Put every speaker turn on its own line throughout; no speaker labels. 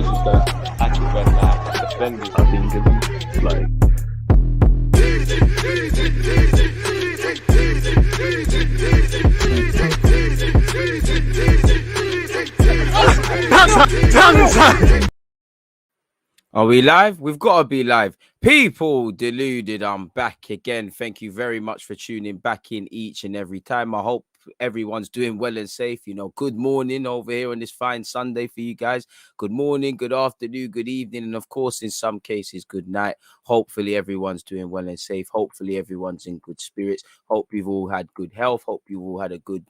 is that actually when defending, I think it's like.
Are we live? We've got to be live. People, Deluded, I'm back again. Thank you very much for tuning back in each and every time. I hope everyone's doing well and safe. You know, good morning over here on this fine Sunday for you guys. Good morning, good afternoon, good evening, and of course, in some cases, good night. Hopefully, everyone's doing well and safe. Hopefully, everyone's in good spirits. Hope you've all had good health. Hope you've all had a good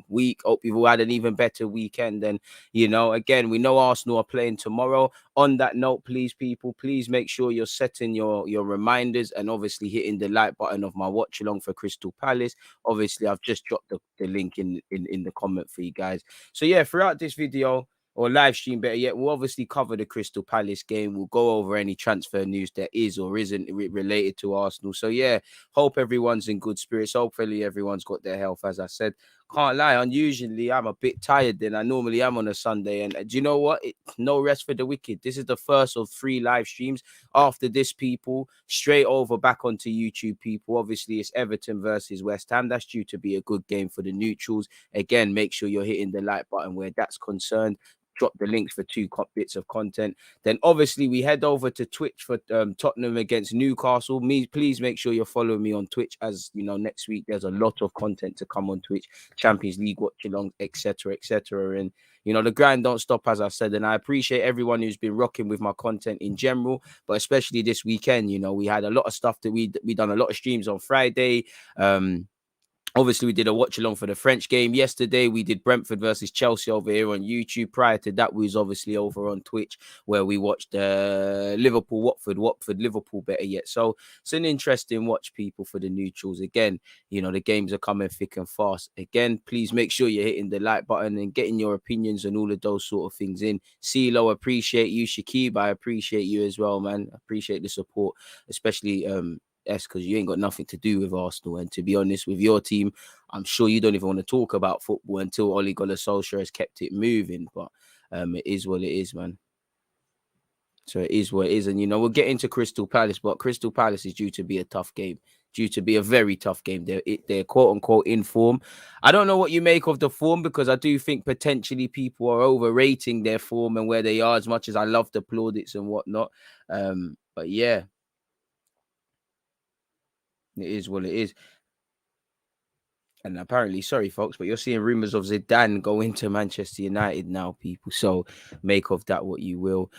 week. Hope you've all had an even better weekend. And, you know, again, we know Arsenal are playing tomorrow. On that note, please, people, please make sure you're setting your reminders and obviously hitting the like button of my watch along for Crystal Palace. Obviously, I've just dropped the link in the comment for you guys. So yeah, throughout this video or live stream, better yet, we'll obviously cover the Crystal Palace game. We'll go over any transfer news that is or isn't related to Arsenal. So yeah, hope everyone's in good spirits. Hopefully everyone's got their health, as I said. Can't lie, unusually I'm a bit tired than I normally am on a Sunday. And do you know what? No rest for the wicked. This is the first of 3 live streams. After this, people, straight over back onto YouTube, people. Obviously, it's Everton versus West Ham. That's due to be a good game for the neutrals. Again, make sure you're hitting the like button where that's concerned. Drop the links for 2 bits of content. Then obviously we head over to Twitch for Tottenham against Newcastle. Please make sure you're following me on Twitch, as you know, next week there's a lot of content to come on Twitch, Champions League watch along, etc. And you know, the grind don't stop, as I said, and I appreciate everyone who's been rocking with my content in general, but especially this weekend. You know, we had a lot of stuff that we done a lot of streams on Friday. Obviously, we did a watch along for the French game yesterday. We did Brentford versus Chelsea over here on YouTube. Prior to that, we was obviously over on Twitch where we watched Watford, Liverpool, better yet. So it's an interesting watch, people, for the neutrals. Again, you know, the games are coming thick and fast. Again, please make sure you're hitting the like button and getting your opinions and all of those sort of things in. CeeLo, appreciate you. Shakib, I appreciate you as well, man. I appreciate the support, especially because you ain't got nothing to do with Arsenal. And to be honest, with your team, I'm sure you don't even want to talk about football until Ole Gunnar Solskjaer has kept it moving. But it is what it is, man. So it is what it is. And, you know, we'll get into Crystal Palace, but Crystal Palace is due to be a tough game, due to be a very tough game. They're quote unquote in form. I don't know what you make of the form, because I do think potentially people are overrating their form and where they are, as much as I love the plaudits and whatnot. But yeah, it is what it is. And apparently, sorry, folks, but you're seeing rumours of Zidane go into Manchester United now, people. So make of that what you will.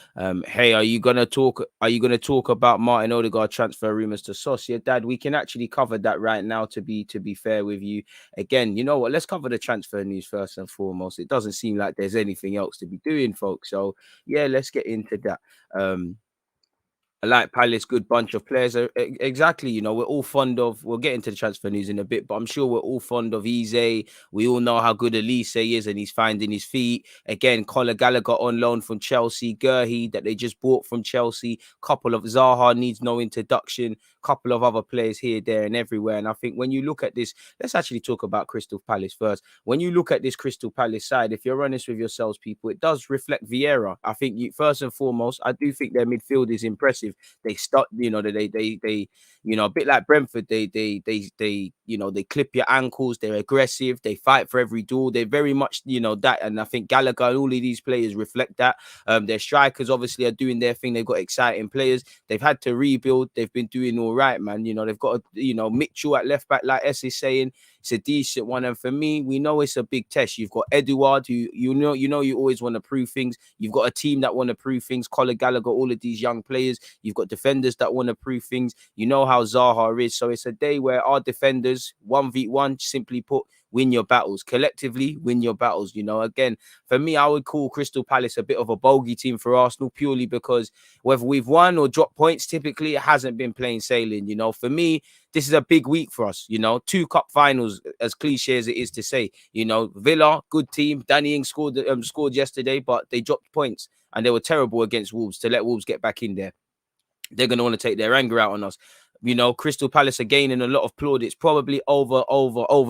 Hey, are you gonna talk about Martin Odegaard transfer rumours to Sociedad? We can actually cover that right now, to be fair with you. Again, you know what? Let's cover the transfer news first and foremost. It doesn't seem like there's anything else to be doing, folks. So yeah, let's get into that. I like Palace, good bunch of players. Exactly, you know, we're all fond of, we'll get into the transfer news in a bit, but I'm sure we're all fond of Eze. We all know how good Elise is, and he's finding his feet. Again, Conor Gallagher on loan from Chelsea. Gurhi, that they just bought from Chelsea. Couple of Zaha needs no introduction. Couple of other players here, there, and everywhere. And I think when you look at this, let's actually talk about Crystal Palace first. When you look at this Crystal Palace side, if you're honest with yourselves, people, it does reflect Vieira. I think first and foremost, I do think their midfield is impressive. They start, you know, they you know, a bit like Brentford, they you know, they clip your ankles, they're aggressive, they fight for every duel. They're very much, you know, that. And I think Gallagher and all of these players reflect that. Their strikers obviously are doing their thing. They've got exciting players. They've had to rebuild. They've been doing all right, man. You know, they've got, you know, Mitchell at left back, like S is saying. It's a decent one. And for me, we know it's a big test. You've got Odegaard, who you know you always want to prove things. You've got a team that want to prove things. Conor Gallagher, all of these young players. You've got defenders that want to prove things. You know how Zaha is. So it's a day where our defenders, 1v1, simply put, win your battles. Collectively, win your battles. You know, again, for me, I would call Crystal Palace a bit of a bogey team for Arsenal, purely because whether we've won or dropped points, typically it hasn't been plain sailing. You know, for me, this is a big week for us. You know, 2 cup finals, as cliche as it is to say. You know, Villa, good team. Danny Ings scored yesterday, but they dropped points and they were terrible against Wolves. To let Wolves get back in there, they're going to want to take their anger out on us. You know, Crystal Palace are gaining a lot of plaudits, probably over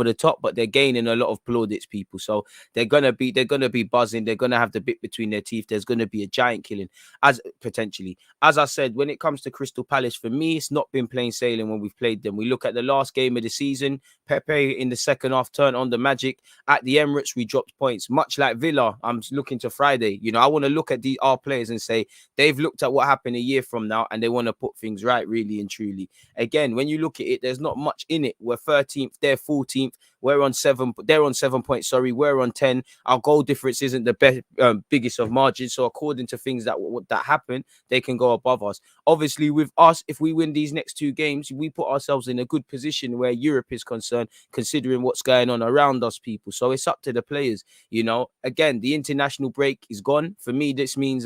the top, but they're gaining a lot of plaudits, people. So they're gonna be buzzing. They're gonna have the bit between their teeth. There's gonna be a giant killing, as potentially. As I said, when it comes to Crystal Palace, for me, it's not been plain sailing when we've played them. We look at the last game of the season. Pepe in the second half turned on the magic. At the Emirates, we dropped points, much like Villa. I'm looking to Friday. You know, I want to look at our players and say they've looked at what happened a year from now and they want to put things right, really and truly. Again, when you look at it, there's not much in it. We're 13th, they're 14th. We're on 7. They're on 7 points. Sorry, we're on 10. Our goal difference isn't the best, biggest of margins. So according to things that happen, they can go above us. Obviously, with us, if we win these next 2 games, we put ourselves in a good position where Europe is concerned, considering what's going on around us, people. So it's up to the players. You know, again, the international break is gone. For me, this means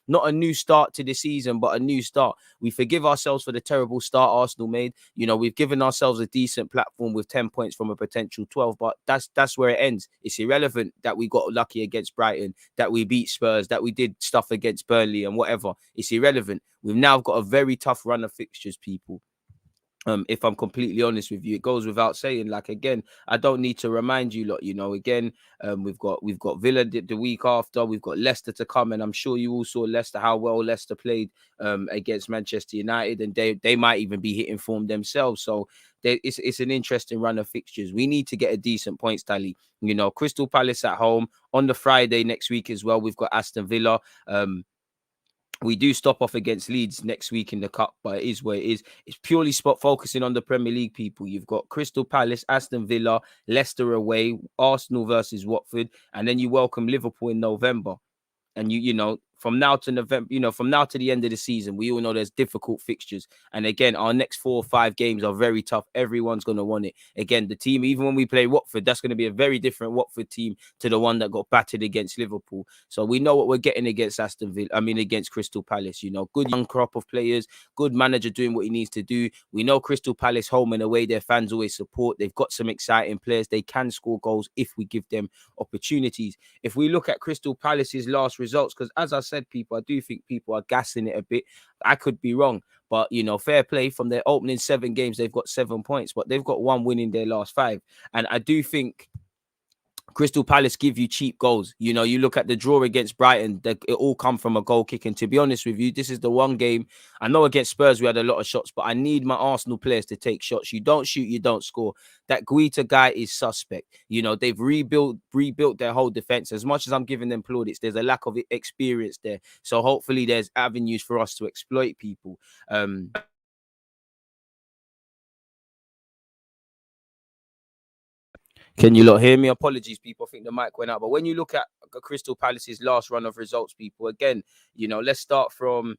not a new start to the season, but a new start. We forgive ourselves for the terrible start Arsenal made. You know, we've given ourselves a decent platform with 10 points from a potential 12, but that's where it ends. It's irrelevant that we got lucky against Brighton, that we beat Spurs, that we did stuff against Burnley and whatever. It's irrelevant. We've now got a very tough run of fixtures, people. If I'm completely honest with you, it goes without saying. Like, again, I don't need to remind you lot, you know. Again, we've got Villa the week after. We've got Leicester to come, and I'm sure you all saw Leicester, how well Leicester played against Manchester United, and they might even be hitting form themselves. So it's an interesting run of fixtures. We need to get a decent points tally. You know, Crystal Palace at home on the Friday next week as well. We've got Aston Villa. We do stop off against Leeds next week in the cup, but it is what it is. It's purely spot focusing on the Premier League, people. You've got Crystal Palace, Aston Villa, Leicester away, Arsenal versus Watford, and then you welcome Liverpool in November. And you know, from now to November, you know, from now to the end of the season, we all know there's difficult fixtures. And again, our next 4 or 5 games are very tough. Everyone's going to want it. Again, the team, even when we play Watford, that's going to be a very different Watford team to the one that got battered against Liverpool. So we know what we're getting against against Crystal Palace. You know, good young crop of players, good manager doing what he needs to do. We know Crystal Palace home and away, their fans always support. They've got some exciting players. They can score goals if we give them opportunities. If we look at Crystal Palace's last results, because as I said, people, I do think people are gassing it a bit. I could be wrong, but you know, fair play. From their opening 7 games, they've got 7 points, but they've got 1 win in their last 5. And I do think Crystal Palace give you cheap goals. You know, you look at the draw against Brighton, it all come from a goal kick. And to be honest with you, this is the one game. I know against Spurs we had a lot of shots, but I need my Arsenal players to take shots. You don't shoot, you don't score. That Guita guy is suspect. You know, they've rebuilt their whole defense. As much as I'm giving them plaudits, there's a lack of experience there. So hopefully there's avenues for us to exploit people. Can you lot hear me? Apologies, people. I think the mic went out. But when you look at Crystal Palace's last run of results, people, again, you know, let's start from.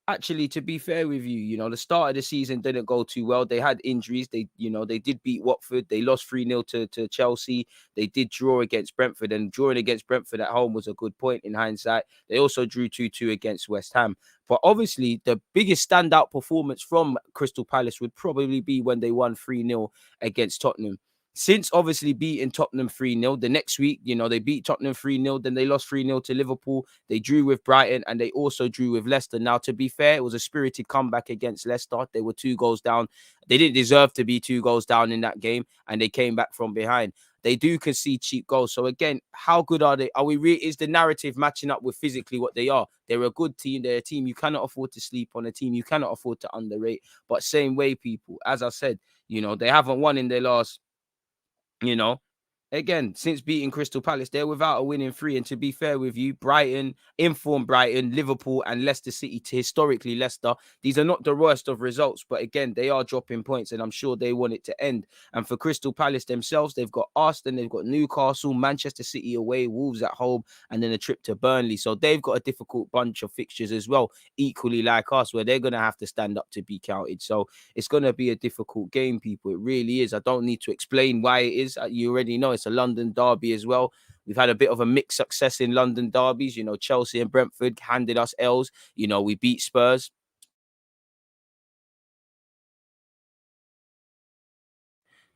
Actually, to be fair with you, you know, the start of the season didn't go too well. They had injuries. They did beat Watford. They lost 3-0 to Chelsea. They did draw against Brentford, and drawing against Brentford at home was a good point in hindsight. They also drew 2-2 against West Ham. But obviously, the biggest standout performance from Crystal Palace would probably be when they won 3-0 against Tottenham. Since obviously beating Tottenham 3-0, the next week, you know, they beat Tottenham 3-0, then they lost 3-0 to Liverpool. They drew with Brighton and they also drew with Leicester. Now, to be fair, it was a spirited comeback against Leicester. They were 2 goals down. They didn't deserve to be 2 goals down in that game, and they came back from behind. They do concede cheap goals. So again, how good are they? Is the narrative matching up with physically what they are? They're a good team. They're a team you cannot afford to sleep on, a team you cannot afford to underrate. But same way, people, as I said, you know, they haven't won in their last, you know, again, since beating Crystal Palace, they're without a winning 3. And to be fair with you, Brighton, informed Brighton, Liverpool, and Leicester City, to historically Leicester, these are not the worst of results. But again, they are dropping points, and I'm sure they want it to end. And for Crystal Palace themselves, they've got Arsenal, they've got Newcastle, Manchester City away, Wolves at home, and then a trip to Burnley. So they've got a difficult bunch of fixtures as well, equally like us, where they're going to have to stand up to be counted. So it's going to be a difficult game, people. It really is. I don't need to explain why it is. You already know it's a London derby as well. We've had a bit of a mixed success in London derbies. You know, Chelsea and Brentford handed us L's. You know, we beat Spurs.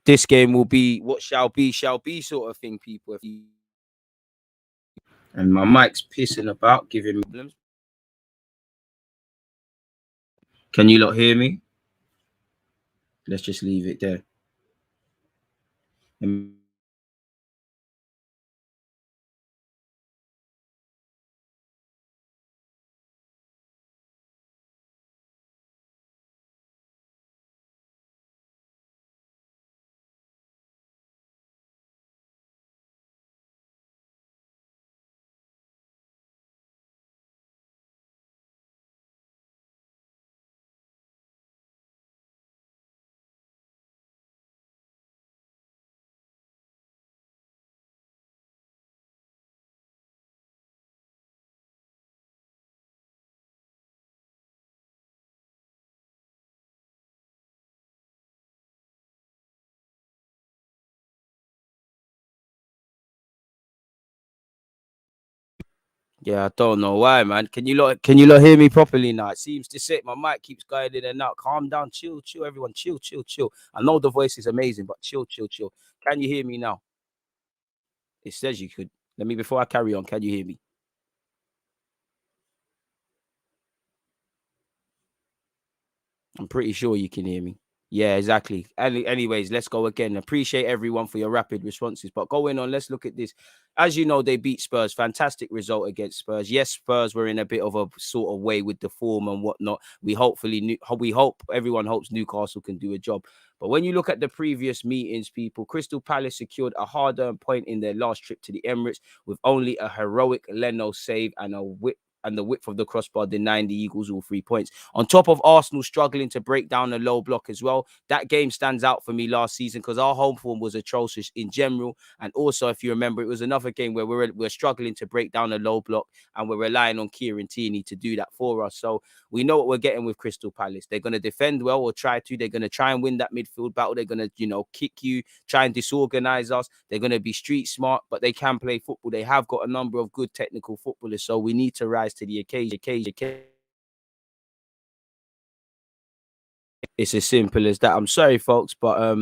This game will be what shall be sort of thing, people. And my mic's pissing about, giving me problems. Can you lot hear me? Let's just leave it there. Yeah, I don't know why, man. Can you lot hear me properly now? It seems to say my mic keeps going in and out. Calm down, chill, chill, everyone, chill, chill, chill. I know the voice is amazing, but chill, chill, chill. Can you hear me now? It says you could. Let me before I carry on. Can you hear me? I'm pretty sure you can hear me. Yeah, exactly. Anyways, let's go again. Appreciate everyone for your rapid responses. But going on, let's look at this. As you know, they beat Spurs. Fantastic result against Spurs. Yes, Spurs were in a bit of a sort of way with the form and whatnot. We hope everyone hopes Newcastle can do a job. But when you look at the previous meetings, people, Crystal Palace secured a hard-earned point in their last trip to the Emirates with only a heroic Leno save and the width of the crossbar denying the Eagles all 3 points. On top of Arsenal struggling to break down the low block as well, that game stands out for me last season because our home form was atrocious in general. And also, if you remember, it was another game where we're struggling to break down the low block and we're relying on Kieran Tierney to do that for us. So we know what we're getting with Crystal Palace. They're going to defend well or try to. They're going to try and win that midfield battle. They're going to, kick you, try and disorganize us. They're going to be street smart, but they can play football. They have got a number of good technical footballers. So we need to rise to the occasion. It's as simple as that. I'm sorry, folks, but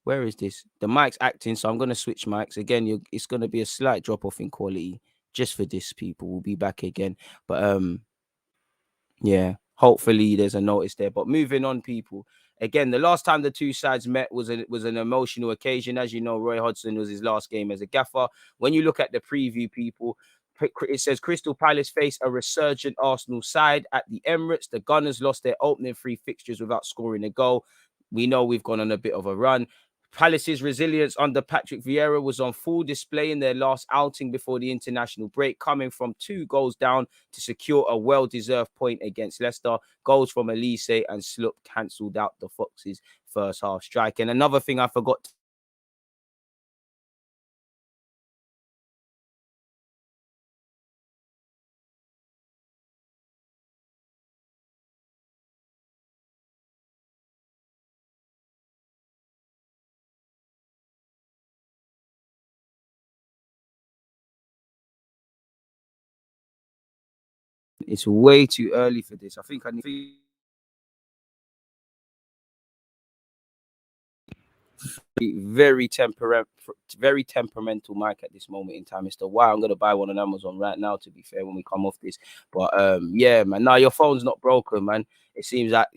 where is this? The mic's acting, so I'm gonna switch mics again. It's gonna be a slight drop off in quality just for this. People will be back again, but yeah, hopefully there's a notice there. But moving on, people. Again, the last time the two sides met was an emotional occasion. As you know, Roy Hodgson was his last game as a gaffer. When you look at the preview, people, it says Crystal Palace face a resurgent Arsenal side at the Emirates. The Gunners lost their opening three fixtures without scoring a goal. We know we've gone on a bit of a run. Palace's resilience under Patrick Vieira was on full display in their last outing before the international break, coming from 2 goals down to secure a well-deserved point against Leicester. Goals from Elise and Sloop cancelled out the Foxes' first half strike. And another thing I forgot it's way too early for this. I think I need very very temperamental mic at this moment in time. It's the why I'm gonna buy one on Amazon right now, to be fair, when we come off this. But yeah, man. Now your phone's not broken, man. It seems that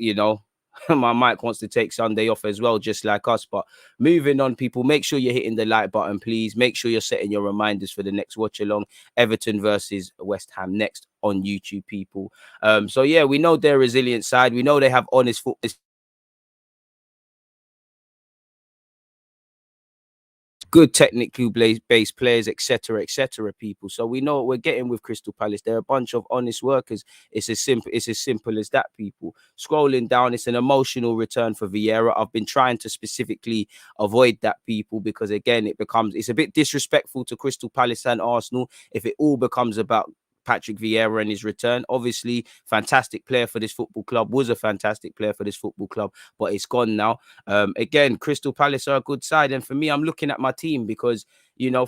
my mic wants to take Sunday off as well, just like us. But moving on, people, make sure you're hitting the like button, please. Make sure you're setting your reminders for the next watch along. Everton versus West Ham next on YouTube, people. So yeah, we know their resilient side. We know they have honest football. Good technically based players, etc., people. So we know what we're getting with Crystal Palace. They're a bunch of honest workers. It's as simple as that, people. Scrolling down, it's an emotional return for Vieira. I've been trying to specifically avoid that, people, because again, it's a bit disrespectful to Crystal Palace and Arsenal if it all becomes about Patrick Vieira and his return. Obviously, fantastic player for this football club, was a fantastic player for this football club, but it's gone now. Again, Crystal Palace are a good side. And for me, I'm looking at my team because,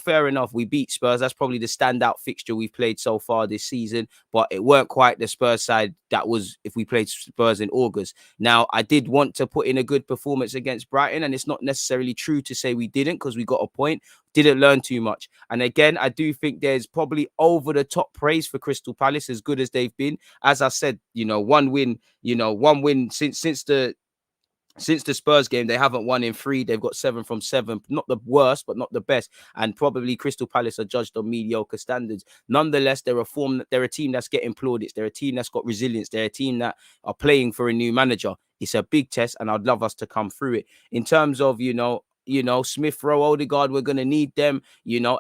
fair enough, we beat Spurs. That's probably the standout fixture we've played so far this season, but it weren't quite the Spurs side that was if we played Spurs in August. Now, I did want to put in a good performance against Brighton, and it's not necessarily true to say we didn't because we got a point. Didn't learn too much. And again, I do think there's probably over the top praise for Crystal Palace, as good as they've been. As I said, one win since the Since the Spurs game, they haven't won in 3. They've got 7 from 7. Not the worst, but not the best. And probably Crystal Palace are judged on mediocre standards. Nonetheless, they're a team that's getting plaudits. They're a team that's got resilience. They're a team that are playing for a new manager. It's a big test, and I'd love us to come through it. In terms of, Smith Rowe, Odegaard, we're going to need them.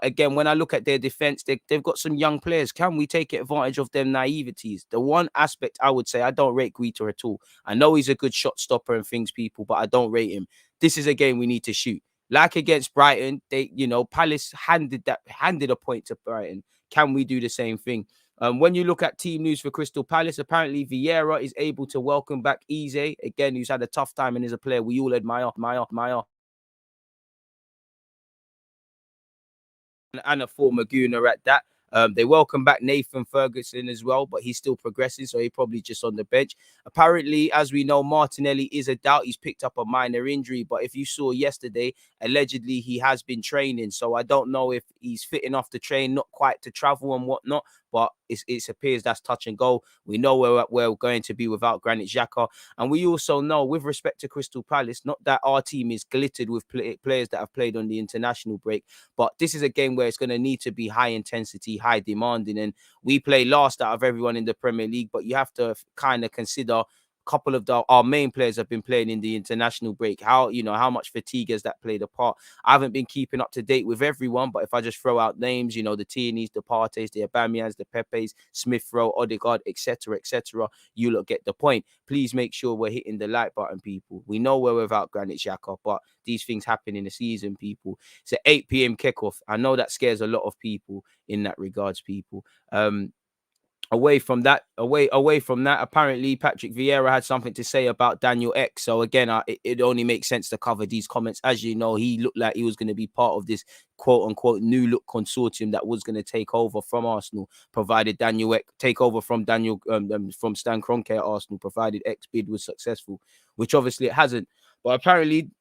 Again, when I look at their defense, they've got some young players. Can we take advantage of them naiveties? The one aspect I would say, I don't rate Guita at all. I know he's a good shot stopper and things, people, but I don't rate him. This is a game we need to shoot. Like against Brighton, Palace handed a point to Brighton. Can we do the same thing? When you look at team news for Crystal Palace, apparently Vieira is able to welcome back Eze, again, who's had a tough time and is a player we all admire. And a former Gooner at that. They welcome back Nathan Ferguson as well, but he's still progressing, so he's probably just on the bench. Apparently, as we know, Martinelli is a doubt. He's picked up a minor injury, but if you saw yesterday, allegedly he has been training, so I don't know if he's fit enough to train, not quite to travel and whatnot, but it appears that's touch and go. We know where we're going to be without Granit Xhaka, and we also know, with respect to Crystal Palace, not that our team is glittered with players that have played on the international break, but this is a game where it's going to need to be high intensity, high demanding, and we play last out of everyone in the Premier League, but you have to kind of consider couple of our main players have been playing in the international break. How much fatigue has that played a part? I haven't been keeping up to date with everyone, but if I just throw out names, the Tierney's, the Partey's, the Aubameyang's, the Pepe's, Smith Rowe, Odegaard, etc., you look get the point. Please make sure we're hitting the like button, people. We know we're without Granit Xhaka, but these things happen in the season, people. It's an 8 p.m. kickoff. I know that scares a lot of people in that regards, people. Away from that, apparently Patrick Vieira had something to say about Daniel X. So again, it only makes sense to cover these comments. As you know, he looked like he was going to be part of this quote unquote new look consortium that was going to take over from Arsenal, provided Daniel X take over from from Stan Kroenke at Arsenal, provided X bid was successful, which obviously it hasn't. But apparently,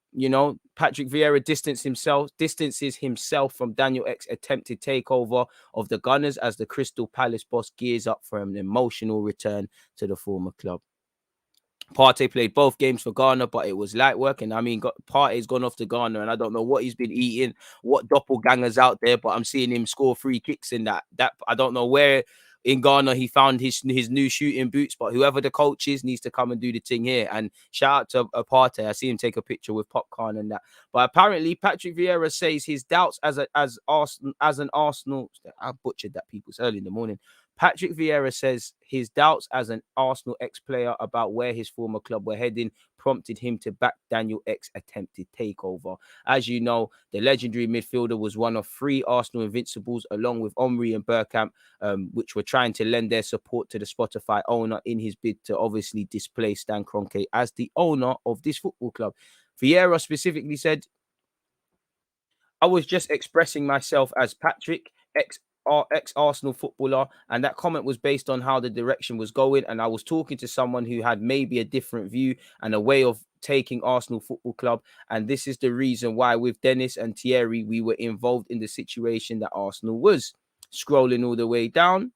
Patrick Vieira distances himself from Daniel X's attempted takeover of the Gunners as the Crystal Palace boss gears up for an emotional return to the former club. Partey played both games for Ghana, but it was light work. And I mean, Partey's gone off to Ghana, and I don't know what he's been eating, what doppelgangers out there, but I'm seeing him score free kicks in that. I don't know where in Ghana he found his new shooting boots, but whoever the coach is needs to come and do the thing here. And shout out to Partey. I see him take a picture with popcorn and that. But apparently, Patrick Vieira says his doubts as an Arsenal. I butchered that, people. It's early in the morning. Patrick Vieira says his doubts as an Arsenal ex-player about where his former club were heading prompted him to back Daniel X's attempted takeover. As you know, the legendary midfielder was one of 3 Arsenal invincibles, along with Omri and Bergkamp, which were trying to lend their support to the Spotify owner in his bid to obviously displace Stan Kroenke as the owner of this football club. Vieira specifically said, I was just expressing myself as Patrick, ex-Arsenal footballer, and that comment was based on how the direction was going, and I was talking to someone who had maybe a different view and a way of taking Arsenal Football Club, and this is the reason why with Dennis and Thierry we were involved in the situation that Arsenal was. Scrolling all the way down,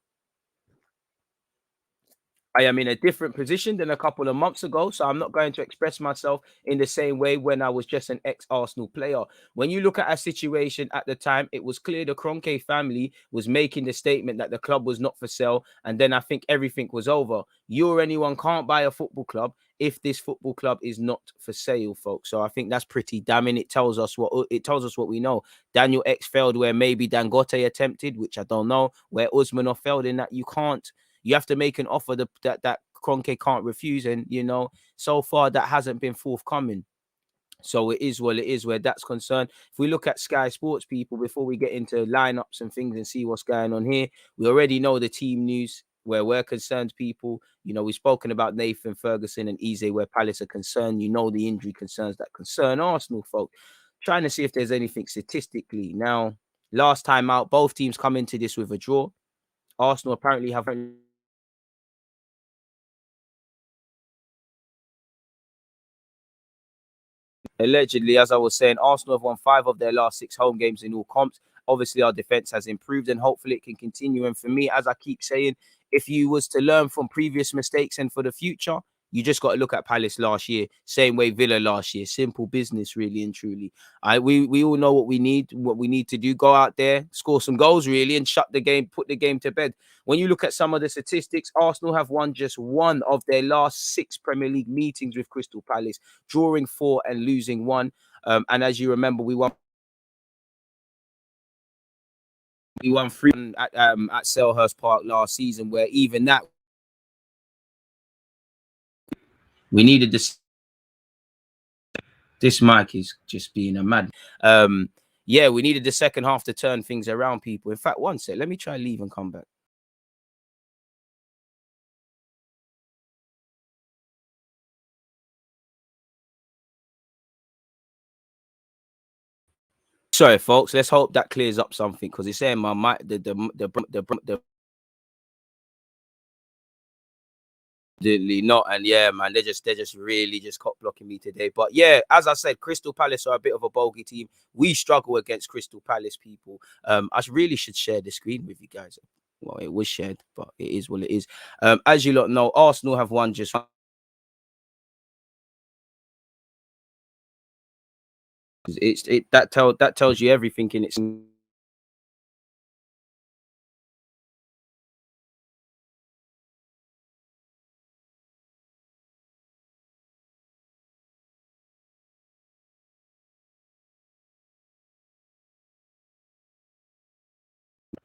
I am in a different position than a couple of months ago, so I'm not going to express myself in the same way when I was just an ex-Arsenal player. When you look at our situation at the time, it was clear the Kroenke family was making the statement that the club was not for sale, and then I think everything was over. You or anyone can't buy a football club if this football club is not for sale, folks. So I think that's pretty damning. It tells us what we know. Daniel X failed where maybe Dangote attempted, which I don't know, where Usmanov failed in that you have to make an offer that Kroenke can't refuse. And, so far that hasn't been forthcoming. So it is where that's concerned. If we look at Sky Sports, people, before we get into lineups and things and see what's going on here, we already know the team news where we're concerned, people. We've spoken about Nathan Ferguson and Eze where Palace are concerned. The injury concerns that concern Arsenal, folk. Trying to see if there's anything statistically. Now, last time out, both teams come into this with a draw. Arsenal apparently have allegedly, as I was saying, Arsenal have won 5 of their last 6 home games in all comps. Obviously, our defense has improved and hopefully it can continue. And for me, as I keep saying, if you was to learn from previous mistakes and for the future, You just got to look at Palace last year, same way Villa last year. Simple business, really and truly. We all know what we need to do. Go out there, score some goals, really, and shut the game, put the game to bed. When you look at some of the statistics, Arsenal have won just one of their last 6 Premier League meetings with Crystal Palace, drawing 4 and losing 1. And as you remember, we won 3 at Selhurst Park last season, where even that we needed this. This mic is just being a mad. Yeah, we needed the second half to turn things around, people. In fact, one sec, let me try leave and come back. Sorry, folks. Let's hope that clears up something, because it's saying my mic, the not, and yeah, man, they're just really just cop blocking me today. But yeah, as I said, Crystal Palace are a bit of a bogey team. We struggle against Crystal Palace, people. I really should share the screen with you guys. Well, it was shared, but it is what it is. As you lot know, Arsenal have won just. That tells you everything in its.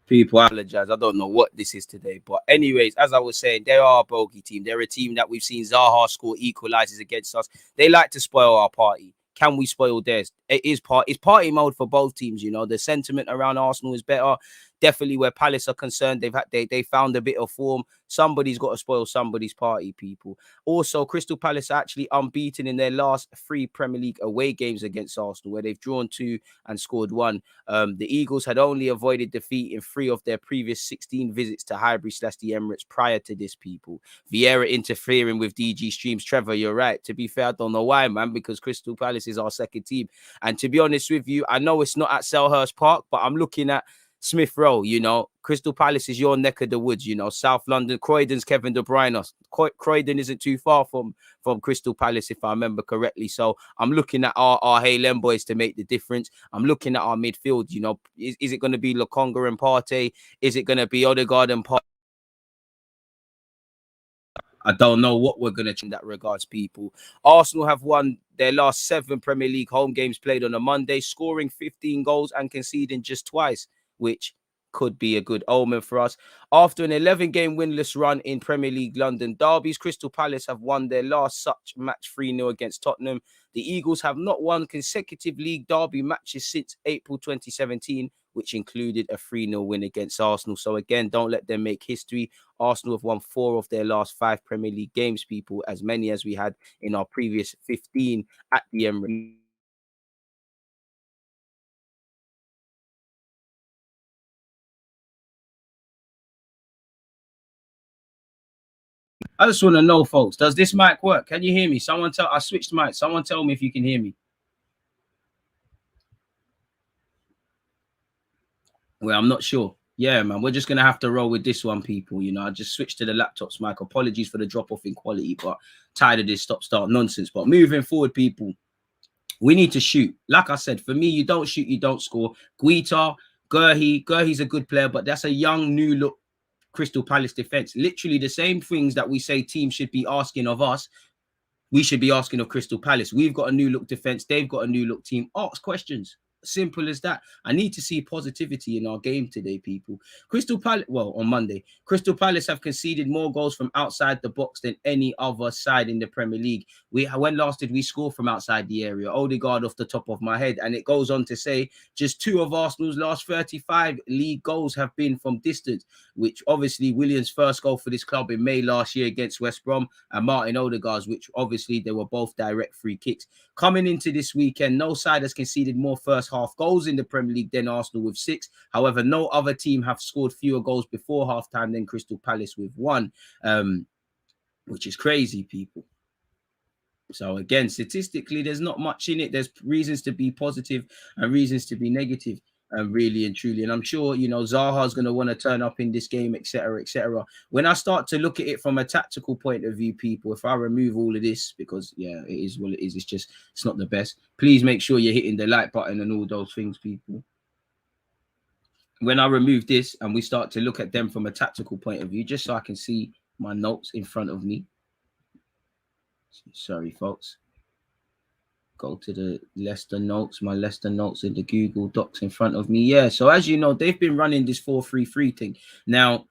People, I apologize. I don't know what this is today. But anyways, as I was saying, they are a bogey team. They're a team that we've seen Zaha score equalizers against us. They like to spoil our party. Can we spoil theirs? It's party mode for both teams. You know, the sentiment around Arsenal is better. Definitely where Palace are concerned, they found a bit of form. Somebody's got to spoil somebody's party, people. Also, Crystal Palace are actually unbeaten in their last 3 Premier League away games against Arsenal, where they've drawn 2 and scored 1. The Eagles had only avoided defeat in 3 of their previous 16 visits to Highbury/the Emirates prior to this, people. Vieira interfering with DG Streams. Trevor, you're right. To be fair, I don't know why, man, because Crystal Palace is our second team. And to be honest with you, I know it's not at Selhurst Park, but I'm looking at Smith Rowe. You know, Crystal Palace is your neck of the woods. You know, South London, Croydon's Kevin De Bruyne. Croydon isn't too far from Crystal Palace, if I remember correctly. So I'm looking at our Halen boys to make the difference. I'm looking at our midfield. You know, is it going to be Lokonga and Partey? Is it going to be Odegaard and Partey? I don't know what we're going to do in that regards, people. Arsenal have won their last 7 Premier League home games played on a Monday, scoring 15 goals and conceding just twice, which could be a good omen for us. After an 11-game winless run in Premier League London derbies, Crystal Palace have won their last such match 3-0 against Tottenham. The Eagles have not won consecutive league derby matches since April 2017, which included a 3-0 win against Arsenal. So again, don't let them make history. Arsenal have won 4 of their last 5 Premier League games, people, as many as we had in our previous 15 at the Emirates. I just want to know, folks, does this mic work? Can you hear me? I switched mic. Someone tell me if you can hear me. Well, I'm not sure. Yeah, man, we're just going to have to roll with this one, people. You know, I just switched to the laptop's mic. Apologies for the drop-off in quality, but tired of this stop-start nonsense. But moving forward, people, we need to shoot. Like I said, for me, you don't shoot, you don't score. Guita, Gurhi's a good player, but that's a young, new look Crystal Palace defense. Literally the same things that we say teams should be asking of us, we should be asking of Crystal Palace. We've got a new look defense. They've got a new look team. Ask questions. Simple as that. I need to see positivity in our game today, people. Crystal Palace, well, on Monday, Crystal Palace have conceded more goals from outside the box than any other side in the Premier League. When last did we score from outside the area? Odegaard off the top of my head. And it goes on to say just 2 of Arsenal's last 35 league goals have been from distance, which obviously Williams' first goal for this club in May last year against West Brom, and Martin Odegaard's, which obviously they were both direct free kicks. Coming into this weekend, no side has conceded more first half goals in the Premier League than Arsenal with 6. However, no other team have scored fewer goals before halftime than Crystal Palace with 1, which is crazy, people. So again, statistically, there's not much in it. There's reasons to be positive and reasons to be negative. really and truly. And I'm sure, you know, Zaha's going to want to turn up in this game, etc., etc. When I start to look at it from a tactical point of view, people, if I remove all of this, because yeah, it is what it is. It's not the best. Please make sure you're hitting the like button and all those things, people. When I remove this and we start to look at them from a tactical point of view, just so I can see my notes in front of me. Sorry, folks. Go to the Leicester notes, my Leicester notes in the Google Docs in front of me. Yeah, so as you know, they've been running this 4-3-3 thing. Now,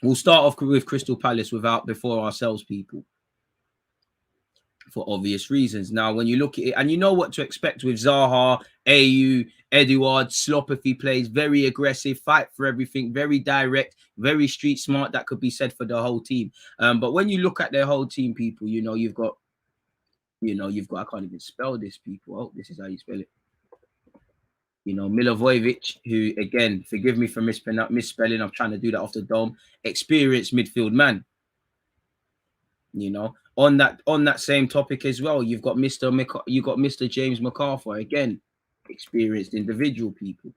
we'll start off with Crystal Palace before ourselves, people, for obvious reasons. Now, when you look at it, and you know what to expect with Zaha, AU, Odegaard, slop if he plays, very aggressive, fight for everything, very direct, very street smart. That could be said for the whole team. But when you look at their whole team, people, you've got, I can't even spell this, people. Oh, this is how you spell it. Milivojevic, who, again, forgive me for misspelling. I'm trying to do that off the dome. Experienced midfield man. On that same topic as well, you've got Mr. James McArthur, again, experienced individual, people.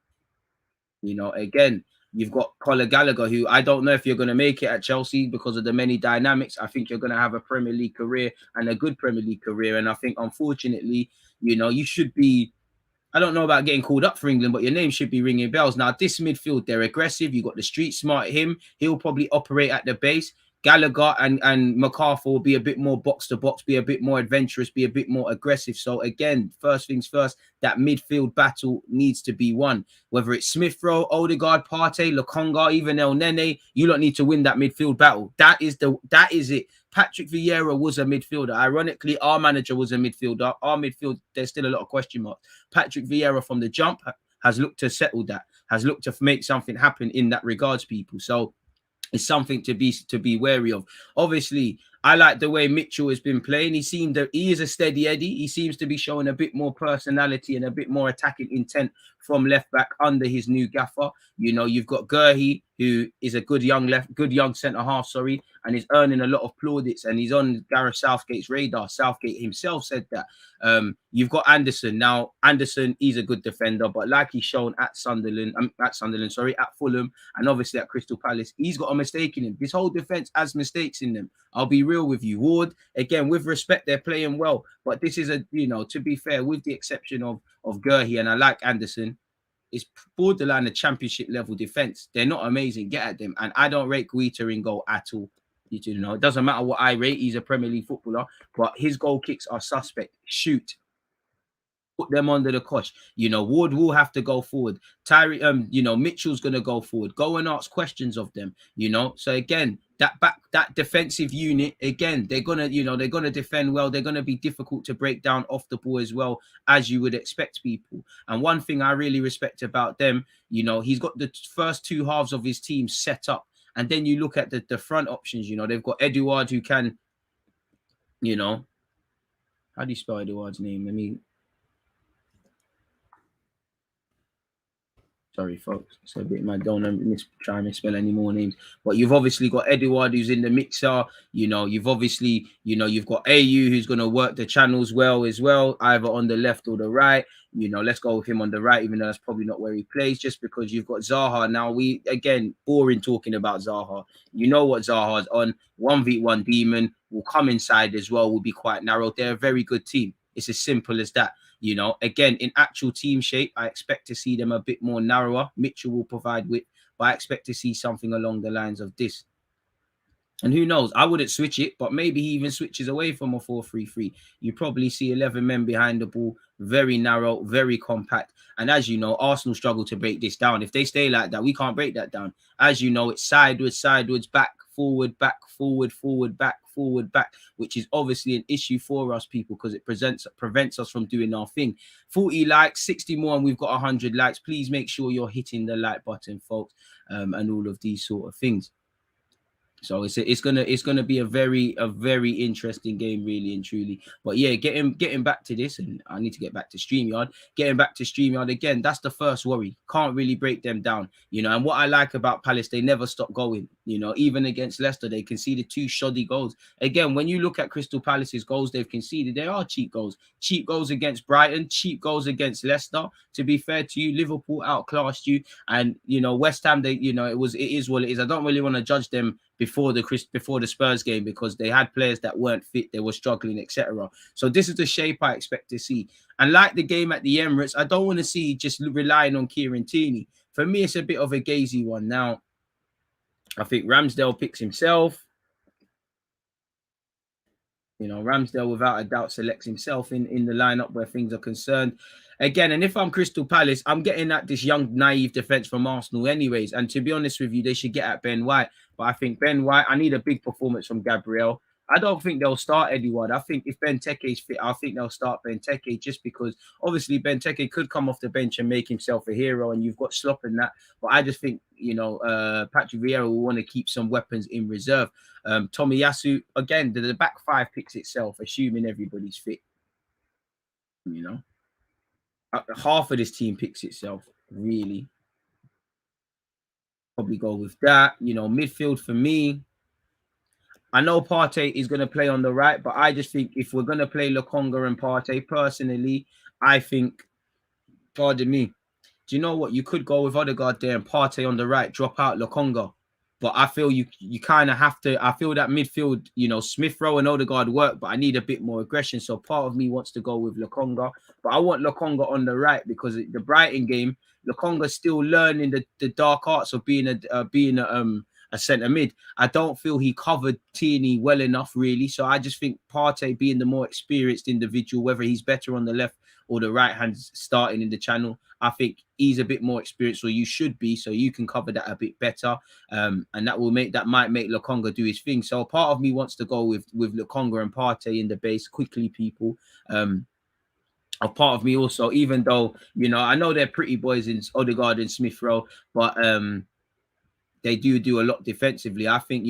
Again, you've got Conor Gallagher, who I don't know if you're going to make it at Chelsea because of the many dynamics. I think you're going to have a Premier League career and a good Premier League career. And I think, unfortunately, you should be, I don't know about getting called up for England, but your name should be ringing bells. Now, this midfield, they're aggressive. You got the street smart He'll probably operate at the base. Gallagher and McArthur will be a bit more box to box, be a bit more adventurous, be a bit more aggressive. So again, first things first, that midfield battle needs to be won. Whether it's Smith Rowe, Odegaard, Partey, Lokonga, even El Nene, you don't need to win that midfield battle. That is it. Patrick Vieira was a midfielder. Ironically, our manager was a midfielder. Our midfield, there's still a lot of question marks. Patrick Vieira from the jump has looked to settle that, has looked to make something happen in that regards, people. So it's something to be wary of. Obviously, I like the way Mitchell has been playing. He is a steady Eddie. He seems to be showing a bit more personality and a bit more attacking intent from left back under his new gaffer. You've got Gurhey, who is a good young centre half, and is earning a lot of plaudits, and he's on Gareth Southgate's radar. Southgate himself said that. You've got Anderson. Now, Anderson, he's a good defender, but like he's shown at Fulham, and obviously at Crystal Palace, he's got a mistake in him. This whole defense has mistakes in them. I'll be real with you. Ward, again, with respect, they're playing well, but this is to be fair, with the exception of Gurhey, and I like Anderson, it's borderline a championship level defense. They're not amazing. Get at them. And I don't rate Guita in goal at all. It doesn't matter what I rate. He's a Premier League footballer, but his goal kicks are suspect. Shoot. Put them under the cosh. Ward will have to go forward. Mitchell's gonna go forward. Go and ask questions of them. So again, that defensive unit, again, they're gonna defend well. They're gonna be difficult to break down off the ball as well, as you would expect, people. And one thing I really respect about them, he's got the first two halves of his team set up, and then you look at the front options. They've got Odegaard, who can, how do you spell Odegaard's name? Sorry, folks. It's a bit mad. Don't try and misspell any more names. But you've obviously got Odegaard, who's in the mixer. You've obviously, you've got AU, who's going to work the channels well as well, either on the left or the right. Let's go with him on the right, even though that's probably not where he plays, just because you've got Zaha. Now, boring talking about Zaha. You know what Zaha's on. 1v1 demon will come inside as well, will be quite narrow. They're a very good team. It's as simple as that. Again, in actual team shape, I expect to see them a bit more narrower. Mitchell will provide width, but I expect to see something along the lines of this. And who knows? I wouldn't switch it, but maybe he even switches away from a 4-3-3. You probably see 11 men behind the ball, very narrow, very compact. And as you know, Arsenal struggle to break this down. If they stay like that, we can't break that down. As you know, it's sideways, back, forward, back, forward, back, which is obviously an issue for us, people, because it prevents us from doing our thing. 40 likes, 60 more, and we've got 100 likes. Please make sure you're hitting the like button, folks, and all of these sort of things. So it's gonna be a very interesting game, really and truly. But yeah, getting back to this, and I need to get back to StreamYard. Getting back to StreamYard again, that's the first worry. Can't really break them down, And what I like about Palace, they never stop going. Even against Leicester, they conceded 2 shoddy goals. Again, when you look at Crystal Palace's goals they've conceded, they are cheap goals. Cheap goals against Brighton, cheap goals against Leicester. To be fair to you, Liverpool outclassed you, and West Ham. It is what it is. I don't really want to judge them before the Spurs game because they had players that weren't fit, they were struggling, etc. So this is the shape I expect to see. And like the game at the Emirates, I don't want to see just relying on Kieran Tierney. For me, it's a bit of a gazy one. Now, I think Ramsdale picks himself. Ramsdale without a doubt selects himself in the lineup where things are concerned. Again, and if I'm Crystal Palace, I'm getting at this young, naive defense from Arsenal anyways. And to be honest with you, they should get at Ben White. But I think Ben White, I need a big performance from Gabriel. I don't think they'll start anyone. I think if Benteke is fit, I think they'll start Benteke just because obviously Benteke could come off the bench and make himself a hero and you've got Slop in that. But I just think, Patrick Vieira will want to keep some weapons in reserve. Tomiyasu, again, the back five picks itself, assuming everybody's fit. Half of this team picks itself, really. Probably go with that. Midfield for me, I know Partey is going to play on the right, but I just think if we're going to play Lokonga and Partey, personally, I think, pardon me, do you know what? You could go with Odegaard there and Partey on the right, drop out Lokonga. But I feel you kind of have to. I feel that midfield, Smith Rowe and Odegaard work, but I need a bit more aggression. So part of me wants to go with Lokonga, but I want Lokonga on the right because the Brighton game, Lokonga's still learning the dark arts of being a centre mid. I don't feel he covered Tierney well enough, really. So I just think Partey being the more experienced individual, whether he's better on the left or the right hand starting in the channel, I think he's a bit more experienced, or you should be, so you can cover that a bit better. And that might make Lokonga do his thing. So part of me wants to go with Lokonga and Partey in the base quickly, people. A part of me also, even though I know they're pretty boys in Odegaard and Smith Rowe, but they do a lot defensively. I think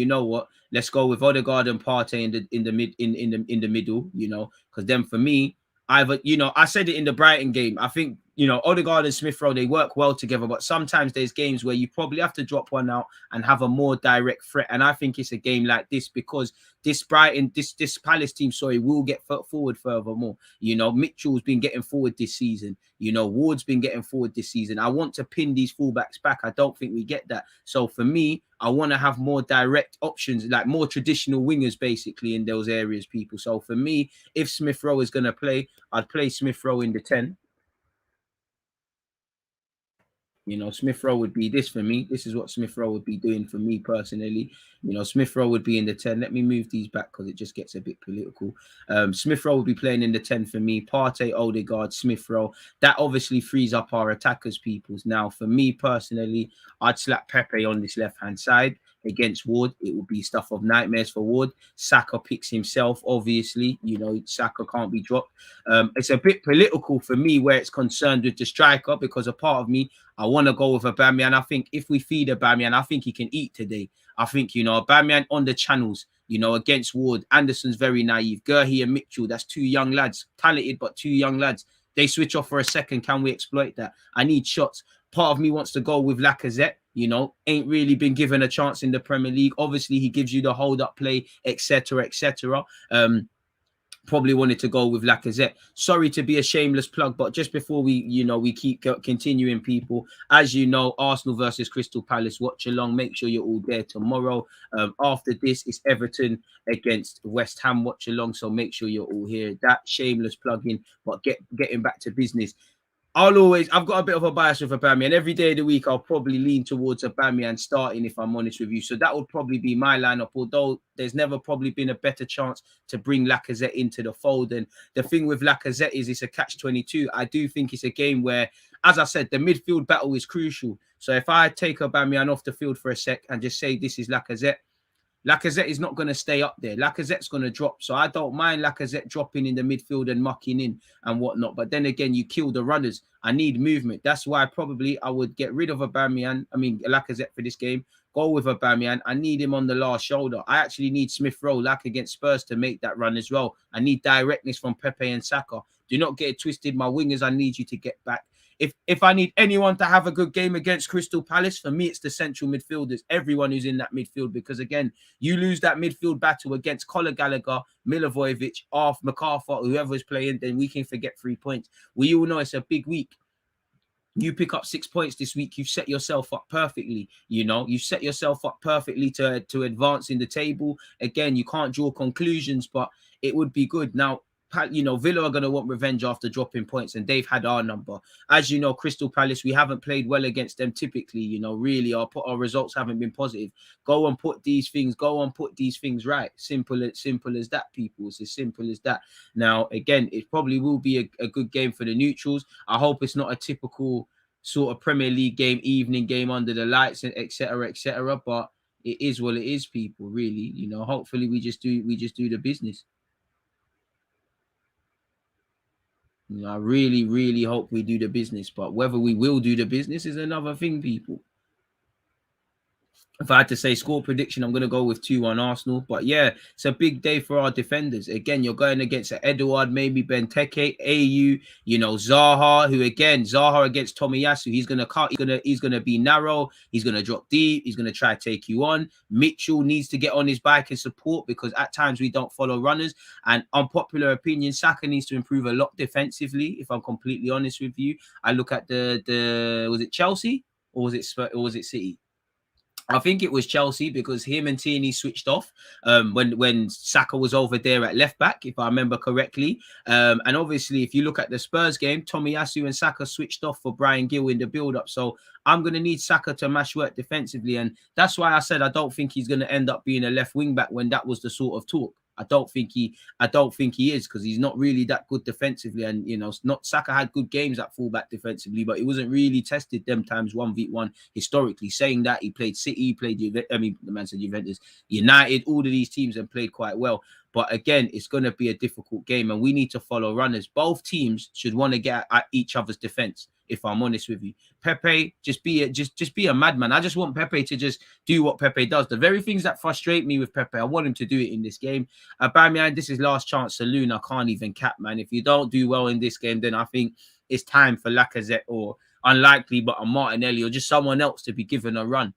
let's go with Odegaard and Partey in the middle, because then for me, I said it in the Brighton game. I think Odegaard and Smith Rowe, they work well together, but sometimes there's games where you probably have to drop one out and have a more direct threat. And I think it's a game like this because this Palace team, will get forward furthermore. Mitchell's been getting forward this season. Ward's been getting forward this season. I want to pin these fullbacks back. I don't think we get that. So for me, I want to have more direct options, like more traditional wingers, basically, in those areas, people. So for me, if Smith Rowe is going to play, I'd play Smith Rowe in the 10. Smith Rowe would be this for me. This is what Smith Rowe would be doing for me personally. Smith Rowe would be in the 10. Let me move these back because it just gets a bit political. Smith Rowe would be playing in the 10 for me. Partey, Odegaard, Smith Rowe. That obviously frees up our attackers, peoples. Now, for me personally, I'd slap Pepe on this left-hand side against Ward. It would be stuff of nightmares for Ward. Saka picks himself, obviously. Saka can't be dropped. It's a bit political for me where it's concerned with the striker because a part of me, I want to go with Aubameyang. I think if we feed Aubameyang, I think he can eat today. I think, Aubameyang on the channels, against Ward. Anderson's very naive. Gurhey and Mitchell, that's 2 young lads. Talented, but 2 young lads. They switch off for a second. Can we exploit that? I need shots. Part of me wants to go with Lacazette. Ain't really been given a chance in the Premier League. Obviously, he gives you the hold-up play, etc., etc. Probably wanted to go with Lacazette. Sorry to be a shameless plug, but just before we keep continuing, people, as Arsenal versus Crystal Palace watch along. Make sure you're all there tomorrow. After this, it's Everton against West Ham watch along. So make sure you're all here. That shameless plug-in, but getting back to business. I've got a bit of a bias with Aubameyang. Every day of the week, I'll probably lean towards Aubameyang starting, if I'm honest with you. So that would probably be my lineup, although there's never probably been a better chance to bring Lacazette into the fold. And the thing with Lacazette is it's a catch-22. I do think it's a game where, as I said, the midfield battle is crucial. So if I take Aubameyang off the field for a sec and just say this is Lacazette is not going to stay up there. Lacazette's going to drop. So I don't mind Lacazette dropping in the midfield and mucking in and whatnot. But then again, you kill the runners. I need movement. That's why probably I would get rid of Lacazette for this game. go with Aubameyang. I need him on the last shoulder. I actually need Smith Rowe, like against Spurs, to make that run as well. I need directness from Pepe and Saka. Do not get it twisted. My wingers, I need you to get back. If I need anyone to have a good game against Crystal Palace, for me, it's the central midfielders, everyone who's in that midfield. Because again, you lose that midfield battle against Conor Gallagher, Milivojevic, Arf, MacArthur, whoever's playing, then we can forget 3 points. We all know it's a big week. You pick up 6 points this week, you've set yourself up perfectly. You set yourself up perfectly to advance in the table. Again, you can't draw conclusions, but it would be good. Now, Villa are going to want revenge after dropping points, and they've had our number. As you know, Crystal Palace, we haven't played well against them typically. Really, our results haven't been positive. Go and put these things right. Simple as that, people. It's as simple as that. Now, again, it probably will be a good game for the neutrals. I hope it's not a typical sort of Premier League game, evening game under the lights, and etc. But it is what it is, people. Really, hopefully we just do the business. I really, really hope we do the business, but whether we will do the business is another thing, people. If I had to say score prediction, I'm going to go with 2-1 Arsenal. But yeah, it's a big day for our defenders. Again, you're going against Odegaard, maybe Benteke, AU, Zaha, who again, Zaha against Tomiyasu, he's going to cut, he's going to be narrow, he's going to drop deep, he's going to try to take you on. Mitchell needs to get on his bike and support, because at times we don't follow runners. And unpopular opinion, Saka needs to improve a lot defensively, if I'm completely honest with you. I look at the was it Chelsea or was it City? I think it was Chelsea, because him and Tierney switched off when Saka was over there at left back, if I remember correctly. And obviously, if you look at the Spurs game, Tomiyasu and Saka switched off for Bryan Gill in the build-up. So I'm going to need Saka to mash work defensively. And that's why I said I don't think he's going to end up being a left wing back when that was the sort of talk. I don't think he is, because he's not really that good defensively. And not Saka had good games at fullback defensively, but he wasn't really tested them times 1v1 historically. Saying that, he played City, he played the man said Juventus, United, all of these teams, and played quite well. But again, it's going to be a difficult game, and we need to follow runners. Both teams should want to get at each other's defense, if I'm honest with you. Pepe, just be a madman. I just want Pepe to just do what Pepe does. The very things that frustrate me with Pepe, I want him to do it in this game. Aubameyang, this is last chance saloon. I can't even cap, man. If you don't do well in this game, then I think it's time for Lacazette, or unlikely, but a Martinelli, or just someone else to be given a run.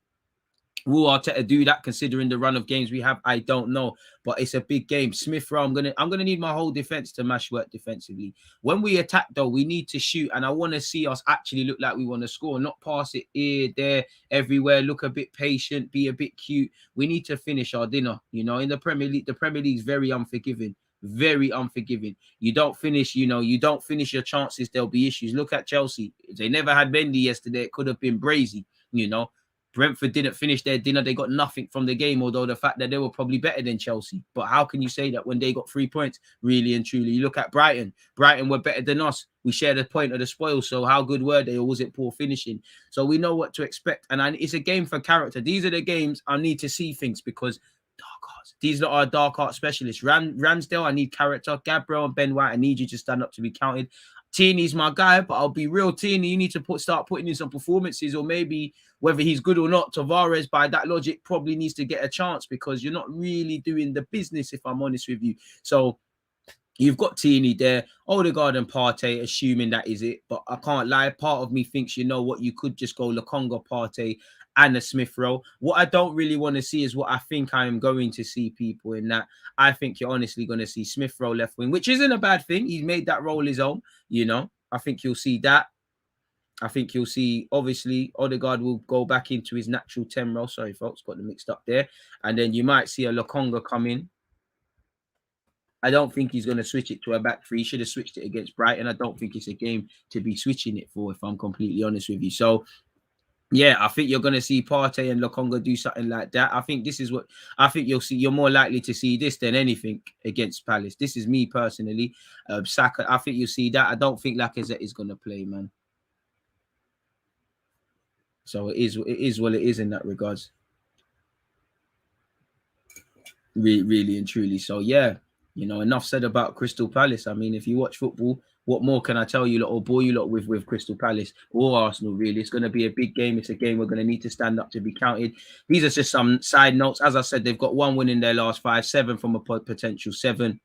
Will Arteta do that considering the run of games we have? I don't know, but it's a big game. Smith Rowe, I'm gonna need my whole defense to mash work defensively. When we attack, though, we need to shoot, and I want to see us actually look like we want to score, not pass it here, there, everywhere. Look a bit patient, be a bit cute. We need to finish our dinner. In the Premier League is very unforgiving. Very unforgiving. You don't finish your chances, there'll be issues. Look at Chelsea. If they never had Mendy yesterday, it could have been brazy. Brentford didn't finish their dinner. They got nothing from the game, although the fact that they were probably better than Chelsea. But how can you say that when they got 3 points, really and truly? You look at Brighton. Brighton were better than us. We shared a point of the spoil. So how good were they, or was it poor finishing? So we know what to expect. And it's a game for character. These are the games I need to see things, because dark arts. These are our dark art specialists. Ramsdale, I need character. Gabriel and Ben White, I need you to stand up to be counted. Tierney's my guy, but I'll be real, Tierney, you need to start putting in some performances, or maybe whether he's good or not, Tavares, by that logic, probably needs to get a chance, because you're not really doing the business, if I'm honest with you. So you've got Tierney there, Odegaard and Partey, assuming that is it. But I can't lie, part of me thinks, you could just go Lokonga, Partey, and a Smith Rowe. What I don't really want to see is what I think I am going to see, people, in that I think you're honestly going to see Smith Rowe left wing, which isn't a bad thing. He's made that role his own, I think you'll see that. I think you'll see, obviously, Odegaard will go back into his natural 10 role. Sorry, folks, got them mixed up there. And then you might see a Lokonga come in. I don't think he's going to switch it to a back three. He should have switched it against Brighton. I don't think it's a game to be switching it for, if I'm completely honest with you. So, yeah, I think you're going to see Partey and Lokonga do something like that. I think this is what I think you'll see. You're more likely to see this than anything against Palace. This is me personally. Saka, I think you'll see that. I don't think Lacazette is going to play, man. So it is what it is in that regards. Really and truly. So yeah, enough said about Crystal Palace. I mean, if you watch football, what more can I tell you lot or bore you lot with Crystal Palace or Arsenal, really? It's going to be a big game. It's a game we're going to need to stand up to be counted. These are just some side notes. As I said, they've got 1 win in their last 5, 7 from a potential 7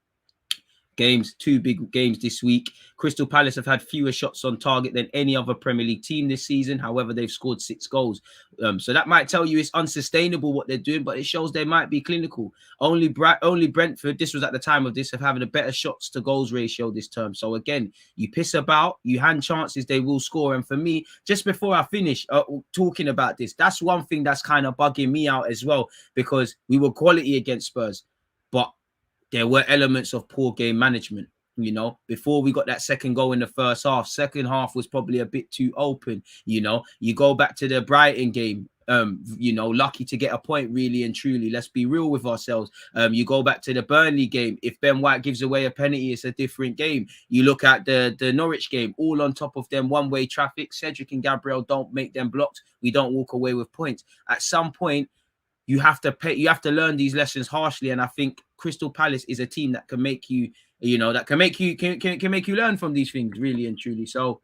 games, 2 big games this week. Crystal Palace have had fewer shots on target than any other Premier League team this season. However, they've scored 6 goals. So that might tell you it's unsustainable what they're doing, but it shows they might be clinical. Only Brentford, this was at the time of this, have having a better shots to goals ratio this term. So again, you piss about, you hand chances, they will score. And for me, just before I finish talking about this, that's one thing that's kind of bugging me out as well, because we were quality against Spurs, but there were elements of poor game management. You know, before we got that second goal in the first half, second half was probably a bit too open. You know, you go back to the Brighton game, you know, lucky to get a point, really and truly. Let's be real with ourselves. You go back to the Burnley game. If Ben White gives away a penalty, it's a different game. You look at the Norwich game, all on top of them one-way traffic. Cedric and Gabriel don't make them blocks. We don't walk away with points. At some point, you have to learn these lessons harshly. And I think Crystal Palace is a team that can make you, you know, that can make you learn from these things, really and truly. So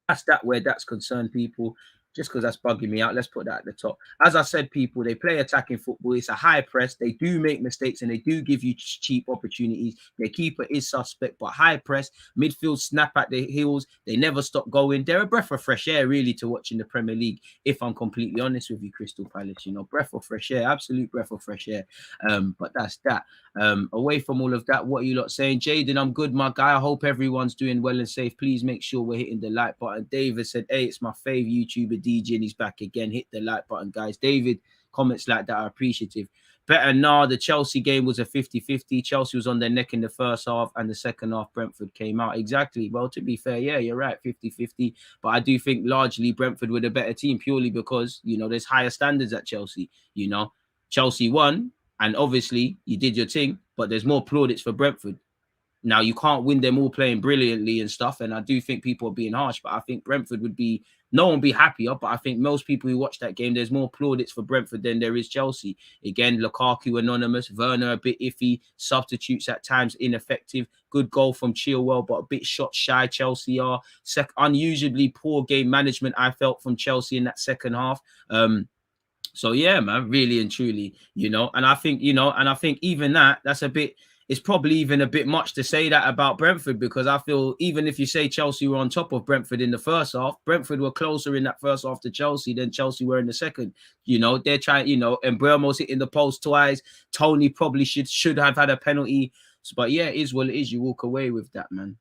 that's that where that's concerned, people. Just because that's bugging me out, let's put that at the top. As I said, people, they play attacking football. It's a high press. They do make mistakes and they do give you cheap opportunities. Their keeper is suspect, but high press, midfield snap at the heels. They never stop going. They're a breath of fresh air, really, to watch in the Premier League, if I'm completely honest with you, Crystal Palace. You know, breath of fresh air, absolute breath of fresh air. But that's that. Away from all of that, what are you lot saying? Jaden, I'm good, my guy. I hope everyone's doing well and safe. Please make sure we're hitting the like button. David said, hey, it's my fave YouTuber DJ and he's back again. Hit the like button, guys. David, comments like that are appreciative. Better now, the Chelsea game was a 50-50. Chelsea was on their neck in the first half and the second half Brentford came out. Exactly. Well, to be fair, yeah, you're right, 50-50. But I do think largely Brentford were the better team purely because, you know, there's higher standards at Chelsea. You know, Chelsea won and obviously you did your thing, but there's more plaudits for Brentford. Now, you can't win them all playing brilliantly and stuff, and I do think people are being harsh, but I think Brentford would be, no one would be happier, but I think most people who watch that game, there's more plaudits for Brentford than there is Chelsea. Again, Lukaku anonymous, Werner a bit iffy, substitutes at times ineffective, good goal from Chilwell, but a bit shot shy, Chelsea are. Unusually poor game management, I felt, from Chelsea in that second half. So, yeah, man, really and truly, you know, and I think, you know, and I think even that's a bit, it's probably even a bit much to say that about Brentford, because I feel even if you say Chelsea were on top of Brentford in the first half, Brentford were closer in that first half to Chelsea than Chelsea were in the second. You know, they're trying, you know, and Mbeumo's hitting the post twice. Tony probably should have had a penalty. But yeah, it is what it is. You walk away with that, man.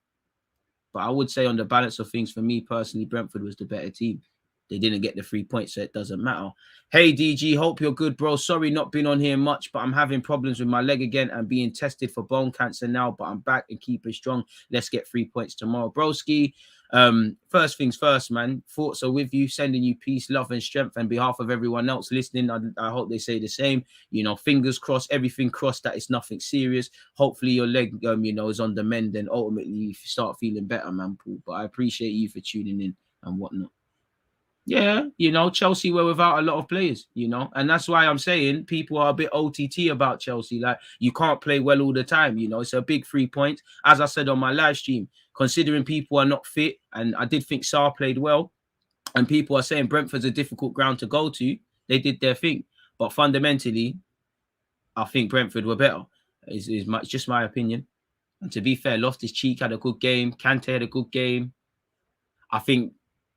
But I would say on the balance of things, for me personally, Brentford was the better team. They didn't get the 3 points, so it doesn't matter. Hey, DG, hope you're good, bro. Sorry not been on here much, but I'm having problems with my leg again and being tested for bone cancer now, but I'm back and keeping strong. Let's get 3 points tomorrow. Broski, first things first, man. Thoughts are with you, sending you peace, love, and strength. On behalf of everyone else listening, I hope they say the same. You know, fingers crossed, everything crossed that it's nothing serious. Hopefully your leg, you know, is on the mend and ultimately you start feeling better, man, Paul. But I appreciate you for tuning in and whatnot. Yeah, you know, Chelsea were without a lot of players, you know, and that's why I'm saying people are a bit OTT about Chelsea. Like, you can't play well all the time, you know, it's a big 3 points. As I said on my live stream, considering people are not fit, and I did think Sarr played well, and people are saying Brentford's a difficult ground to go to, they did their thing. But fundamentally, I think Brentford were better, is just my opinion. And to be fair, Loftus-Cheek had a good game, Kante had a good game. I think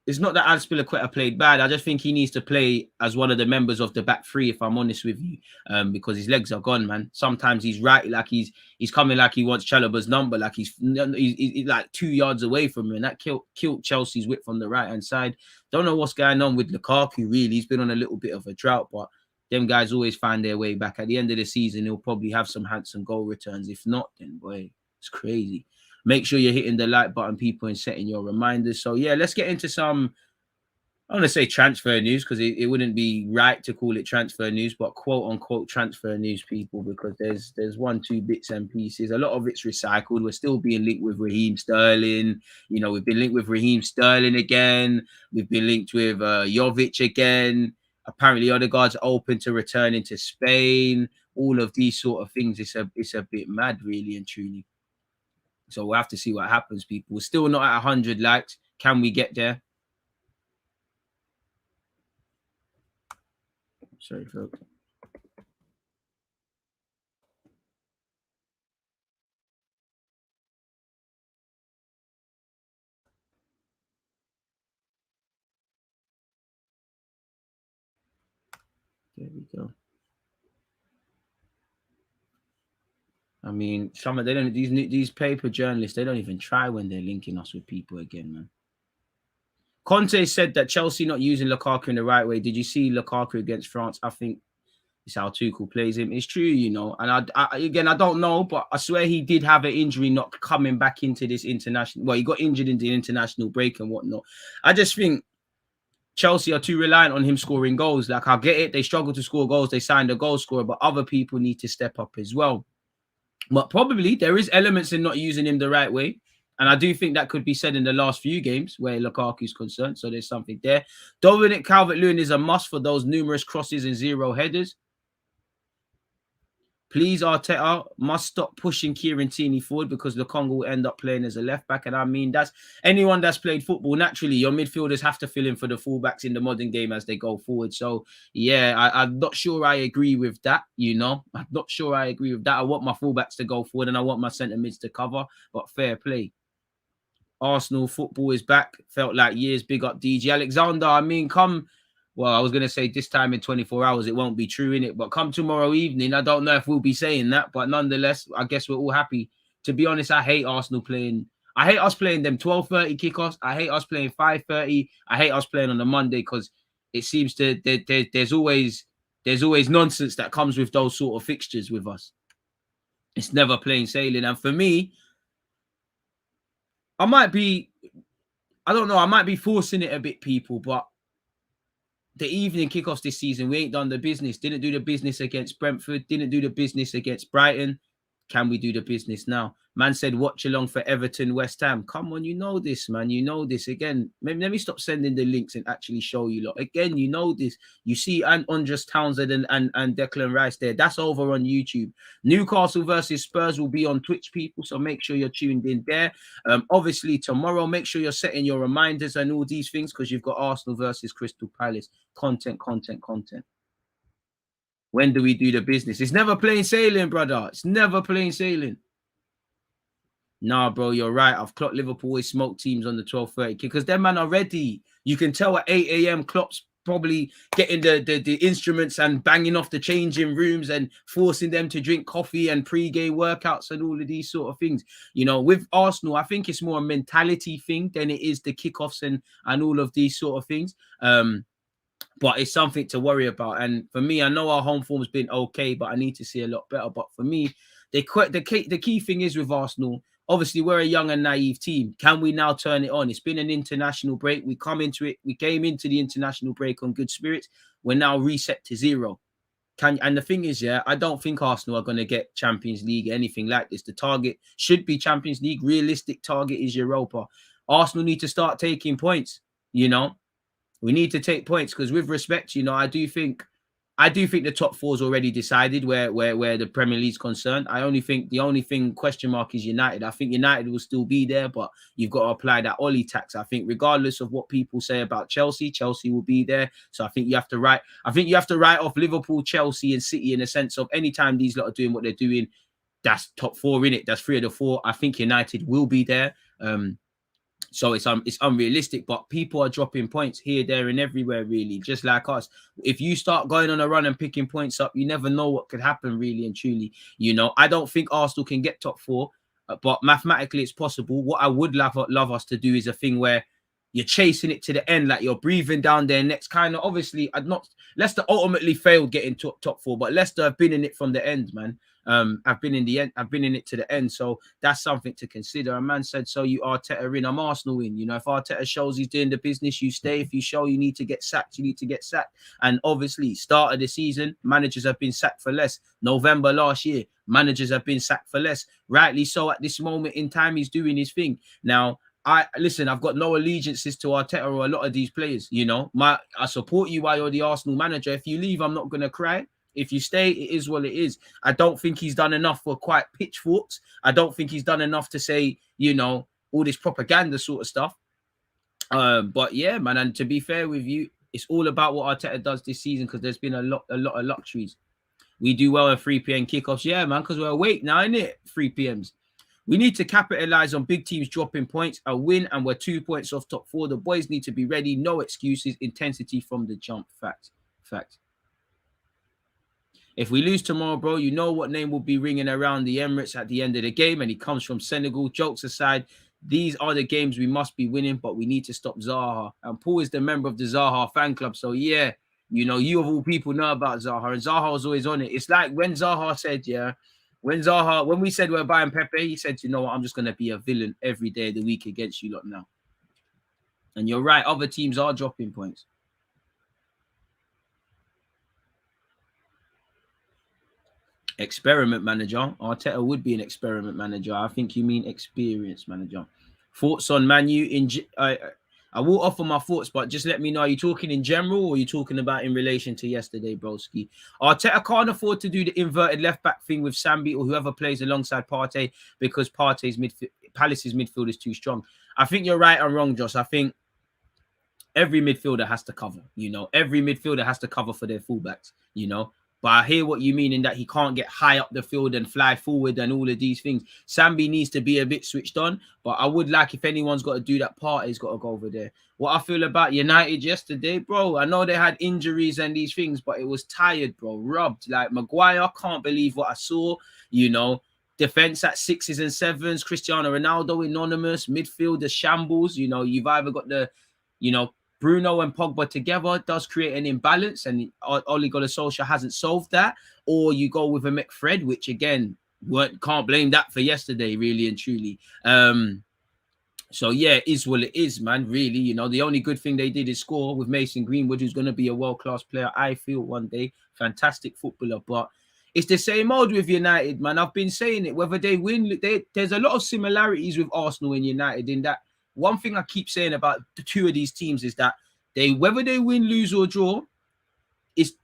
it's not that Azpilicueta played bad. I just think he needs to play as one of the members of the back three, if I'm honest with you, because his legs are gone, man. Sometimes he's right, like he's coming like he wants Chalobah's number, like he's like 2 yards away from him, and that killed Chelsea's width on the right-hand side. Don't know what's going on with Lukaku, really. He's been on a little bit of a drought, but them guys always find their way back. At the end of the season, he'll probably have some handsome goal returns. If not, then, boy, it's crazy. Make sure you're hitting the like button, people, and setting your reminders. So, yeah, let's get into some, I want to say transfer news, because it wouldn't be right to call it transfer news, but quote-unquote transfer news, people, because there's 1, 2 bits and pieces. A lot of it's recycled. We're still being linked with Raheem Sterling. You know, we've been linked with Raheem Sterling again. We've been linked with Jovic again. Apparently, Odegaard's open to returning to Spain. All of these sort of things, it's a bit mad, really and truly. So we'll have to see what happens, people. We're still not at 100 likes. Can we get there? Sorry, folks. There we go. I mean, some of these paper journalists, they don't even try when they're linking us with people again, man. Conte said that Chelsea not using Lukaku in the right way. Did you see Lukaku against France? I think it's how Tuchel plays him. It's true, you know. And I don't know, but I swear he did have an injury not coming back into this international. Well, he got injured in the international break and whatnot. I just think Chelsea are too reliant on him scoring goals. Like, I get it. They struggle to score goals. They signed a goal scorer, but other people need to step up as well. But probably there is elements in not using him the right way. And I do think that could be said in the last few games where Lukaku's concerned. So there's something there. Dominic Calvert-Lewin is a must for those numerous crosses and 0 headers. Please, Arteta must stop pushing Kieran Tierney forward because Lukonga will end up playing as a left back. And I mean, that's anyone that's played football. Naturally, your midfielders have to fill in for the fullbacks in the modern game as they go forward. So, yeah, I'm not sure I agree with that. You know, I'm not sure I agree with that. I want my fullbacks to go forward and I want my centre mids to cover. But fair play. Arsenal football is back. Felt like years. Big up DG Alexander. I mean, well, I was going to say this time in 24 hours, it won't be true, innit? But come tomorrow evening, I don't know if we'll be saying that. But nonetheless, I guess we're all happy. To be honest, I hate Arsenal playing. I hate us playing them 12:30 kickoffs. I hate us playing 5:30. I hate us playing on the Monday because it seems there's always nonsense that comes with those sort of fixtures with us. It's never plain sailing. And for me, I might be forcing it a bit, people, but the evening kickoffs this season, we ain't done the business. Didn't do the business against Brentford. Didn't do the business against Brighton. Can we do the business now? Man said, watch along for Everton, West Ham. Come on, you know this, man. You know this. Again, let me stop sending the links and actually show you lot. Again, you know this. You see Andres Townsend and Declan Rice there. That's over on YouTube. Newcastle versus Spurs will be on Twitch, people. So make sure you're tuned in there. Obviously, tomorrow, make sure you're setting your reminders and all these things because you've got Arsenal versus Crystal Palace. Content. When do we do the business? It's never plain sailing, brother. It's never plain sailing. Nah, bro, you're right. I've clocked Liverpool always smoke teams on the 12:30 because them man are ready. You can tell at 8 a.m. Klopp's probably getting the instruments and banging off the changing rooms and forcing them to drink coffee and pre-game workouts and all of these sort of things. You know, with Arsenal, I think it's more a mentality thing than it is the kickoffs and all of these sort of things. But it's something to worry about. And for me, I know our home form's been okay, but I need to see a lot better. But for me, the key thing is with Arsenal, obviously, we're a young and naive team. Can we now turn it on? It's been an international break. We came into the international break on good spirits. We're now reset to 0. And the thing is, yeah, I don't think Arsenal are going to get Champions League, anything like this. The target should be Champions League. Realistic target is Europa. Arsenal need to start taking points, you know. We need to take points because, with respect, you know, I do think the top 4 is already decided where the Premier League's concerned. I only think the only thing question mark is United. I think United will still be there, but you've got to apply that Ollie tax. I think regardless of what people say about Chelsea will be there. So I think you have to write off Liverpool, Chelsea, and City in a sense of anytime these lot are doing what they're doing, that's top 4 in it. That's 3 of the 4. I think United will be there. So it's unrealistic, but people are dropping points here, there, and everywhere, really, just like us. If you start going on a run and picking points up, you never know what could happen, really and truly. You know, I don't think Arsenal can get top 4, but mathematically it's possible. What I would love us to do is a thing where you're chasing it to the end, like you're breathing down their necks. Kind of, obviously, Leicester ultimately failed getting top 4, but Leicester have been in it from the end, man. I've been in it to the end, so that's something to consider. A man said, so you Arteta in, I'm Arsenal in. You know, if Arteta shows he's doing the business, you stay. If you show you need to get sacked, you need to get sacked. And obviously, start of the season, managers have been sacked for less. November last year, managers have been sacked for less. Rightly so, at this moment in time, he's doing his thing. Now, I've got no allegiances to Arteta or a lot of these players. You know, I support you while you're the Arsenal manager. If you leave, I'm not gonna cry. If you stay, it is what it is. I don't think he's done enough for quite pitchforks. I don't think he's done enough to say, you know, all this propaganda sort of stuff. But yeah, man, and to be fair with you, it's all about what Arteta does this season, because there's been a lot of luxuries. We do well at 3 p.m. kickoffs, yeah, man, because we're awake now, innit? 3 p.m s. We need to capitalize on big teams dropping points, a win, and we're 2 points off top 4. The boys need to be ready. No excuses. Intensity from the jump. Fact. If we lose tomorrow, bro, you know what name will be ringing around the Emirates at the end of the game, and he comes from Senegal. Jokes aside, these are the games we must be winning, but we need to stop Zaha. And Paul is the member of the Zaha fan club, so yeah, you know, you of all people know about Zaha, and Zaha was always on it. It's like when Zaha said, when we said we're buying Pepe, he said, you know what, I'm just going to be a villain every day of the week against you lot now. And you're right, other teams are dropping points. Experiment manager. Arteta would be an experiment manager. I think you mean experienced manager. Thoughts on Man U? I will offer my thoughts, but just let me know. Are you talking in general, or are you talking about in relation to yesterday, broski? Arteta can't afford to do the inverted left-back thing with Sambi or whoever plays alongside Partey, because Palace's midfield is too strong. I think you're right and wrong, Josh. I think every midfielder has to cover. You know, every midfielder has to cover for their fullbacks, you know. But I hear what you mean in that he can't get high up the field and fly forward and all of these things. Sambi needs to be a bit switched on. But I would like, if anyone's got to do that part, he's got to go over there. What I feel about United yesterday, bro, I know they had injuries and these things, but it was tired, bro. Rubbed. Like Maguire, can't believe what I saw. You know, defense at 6s and 7s. Cristiano Ronaldo anonymous. Midfield, the shambles. You know, you've either got the, you know, Bruno and Pogba together does create an imbalance, and Ole Gunnar Solskjaer hasn't solved that. Or you go with a McFred, which again, can't blame that for yesterday, really and truly. So yeah, it is what it is, man. Really, you know, the only good thing they did is score with Mason Greenwood, who's going to be a world-class player, I feel, one day. Fantastic footballer, but it's the same old with United, man. I've been saying it. Whether they win, there's a lot of similarities with Arsenal and United in that. One thing I keep saying about the two of these teams is that whether they win, lose, or draw, it's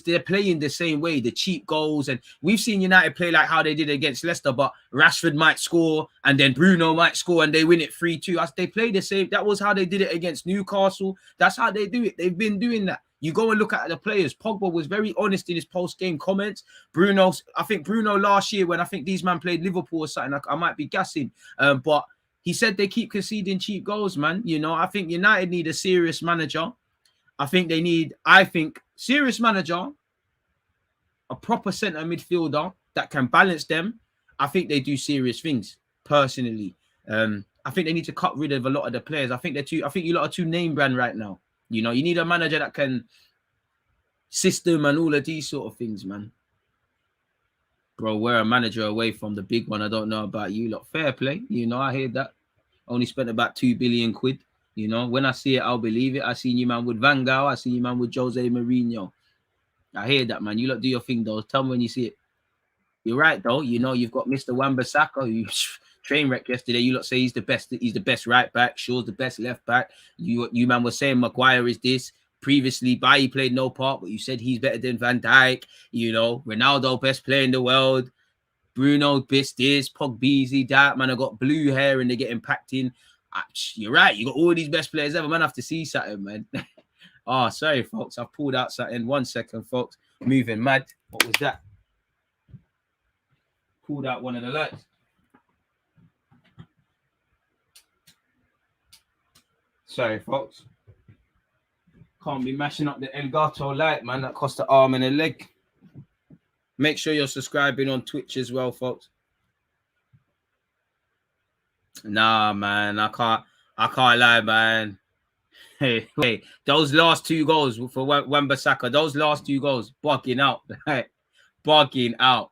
they're playing the same way, the cheap goals. And we've seen United play like how they did against Leicester, but Rashford might score and then Bruno might score and they win it 3-2. They play the same. That was how they did it against Newcastle. That's how they do it. They've been doing that. You go and look at the players. Pogba was very honest in his post-game comments. I think Bruno last year, when I think these men played Liverpool or something, I might be gassing, but he said they keep conceding cheap goals, man. You know, I think United need a serious manager. I think serious manager, a proper centre midfielder that can balance them. I think they do serious things, personally. I think they need to cut rid of a lot of the players. I think you lot are too name brand right now. You know, you need a manager that can system and all of these sort of things, man. Bro, we're a manager away from the big one. I don't know about you lot. Fair play. You know, I hear that. Only spent about 2 billion quid. You know, when I see it, I'll believe it. I seen you, man, with Van Gaal. I seen you, man, with Jose Mourinho. I hear that, man. You lot do your thing, though. Tell me when you see it. You're right, though. You know, you've got Mr. Wan-Bissaka, who train wreck yesterday. You lot say he's the best. He's the best right back. Shaw's the best left back. You man, was saying Maguire is this. Previously, Bailly played no part, but you said he's better than Van Dijk. You know, Ronaldo, best player in the world. Bruno, this, Pogba, that. Man, I got blue hair and they get impacting. You're right. You got all these best players ever. Man, I have to see something, man. Oh, sorry, folks. I've pulled out something. 1 second, folks. Moving mad. What was that? Pulled out one of the lights. Sorry, folks. Can't be mashing up the Elgato light, man. That cost an arm and a leg. Make sure you're subscribing on Twitch as well, folks. Nah, man. I can't lie, man. Hey, those last 2 goals for Wan-Bissaka, those last 2 goals, bugging out. Bugging out.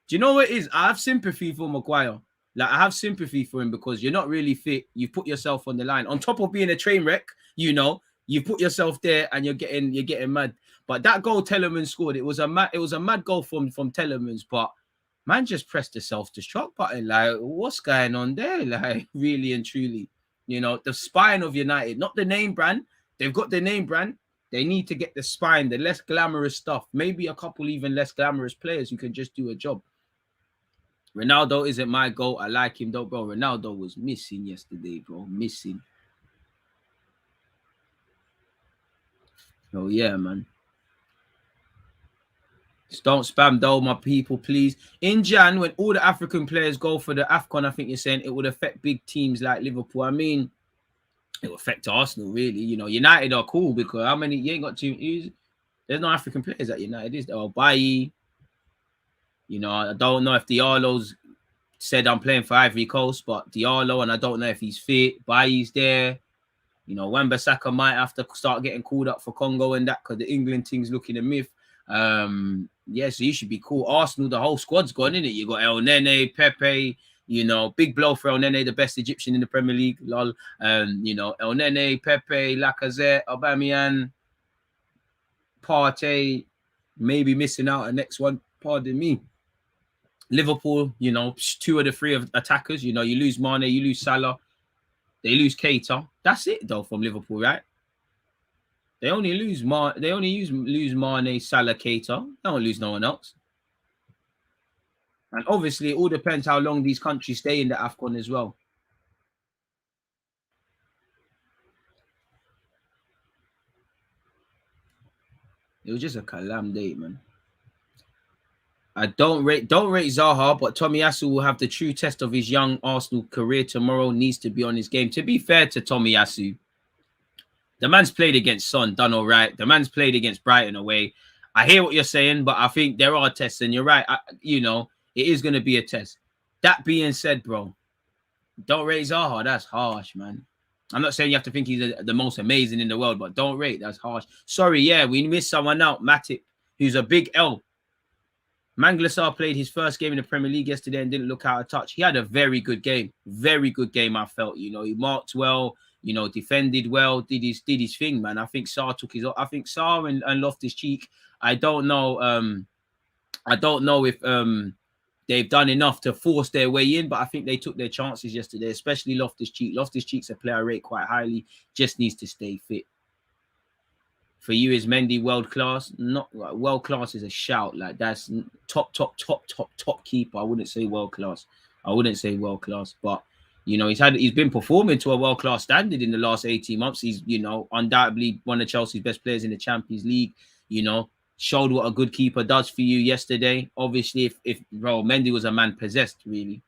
Do you know what it is? I have sympathy for Maguire. Like, I have sympathy for him because you're not really fit. You've put yourself on the line. On top of being a train wreck, you know, you put yourself there and you're getting mad. But that goal Telemans scored, it was a mad goal from Telemans, but man just pressed the self-destruct button. Like, what's going on there? Like, really and truly. You know, the spine of United, not the name brand. They've got the name brand. They need to get the spine, the less glamorous stuff. Maybe a couple even less glamorous players who can just do a job. Ronaldo isn't my goal. I like him though, bro. Ronaldo was missing yesterday, bro. Missing. Oh yeah, man. Just don't spam though, my people, please. In Jan, when all the African players go for the AFCON, I think you're saying it would affect big teams like Liverpool. I mean, it will affect Arsenal, really. You know, United are cool because how many you ain't got to. There's no African players at United, is there? Bailly. You know, I don't know if Diallo's said I'm playing for Ivory Coast, but Diallo, and I don't know if he's fit. Bailly's there. You know, Wan-Bissaka might have to start getting called up for Congo and that because the England thing's looking a myth. Yeah, so you should be cool. Arsenal, the whole squad's gone, innit? You got El Nene, Pepe, you know, big blow for El Nene, the best Egyptian in the Premier League. Lol. You know, El Nene, Pepe, Lacazette, Aubameyang, Partey, maybe missing out a next one. Pardon me. Liverpool, you know, 2 of the 3 of attackers. You know, you lose Mane, you lose Salah, they lose Keita. That's it though from Liverpool, right? They only lose lose Mane, Salah, Keita. They don't lose no one else. And obviously, it all depends how long these countries stay in the AFCON as well. It was just a calam date, man. I don't rate Zaha, but Tomiyasu will have the true test of his young Arsenal career tomorrow. Needs to be on his game. To be fair to Tomiyasu, the man's played against Son, done all right. The man's played against Brighton away. I hear what you're saying, but I think there are tests, and you're right. You know, it is going to be a test. That being said, bro, don't rate Zaha. That's harsh, man. I'm not saying you have to think he's the most amazing in the world, but don't rate. That's harsh. Sorry, yeah, we missed someone out. Matip, who's a big L. Mangala Sarr played his first game in the Premier League yesterday and didn't look out of touch. He had a very good game. Very good game, I felt. You know, he marked well, you know, defended well, did his thing, man. I think Sarr took his... I think Sarr and Loftus-Cheek, I don't know if they've done enough to force their way in, but I think they took their chances yesterday, especially Loftus-Cheek. Loftus-Cheek's a player I rate quite highly, just needs to stay fit. For you, is Mendy world class? Not like world class is a shout. Like that's top keeper. I wouldn't say world class. But you know, he's been performing to a world class standard in the last 18 months. He's, you know, undoubtedly one of Chelsea's best players in the Champions League. You know, showed what a good keeper does for you yesterday. Obviously, if bro, Mendy was a man possessed, really.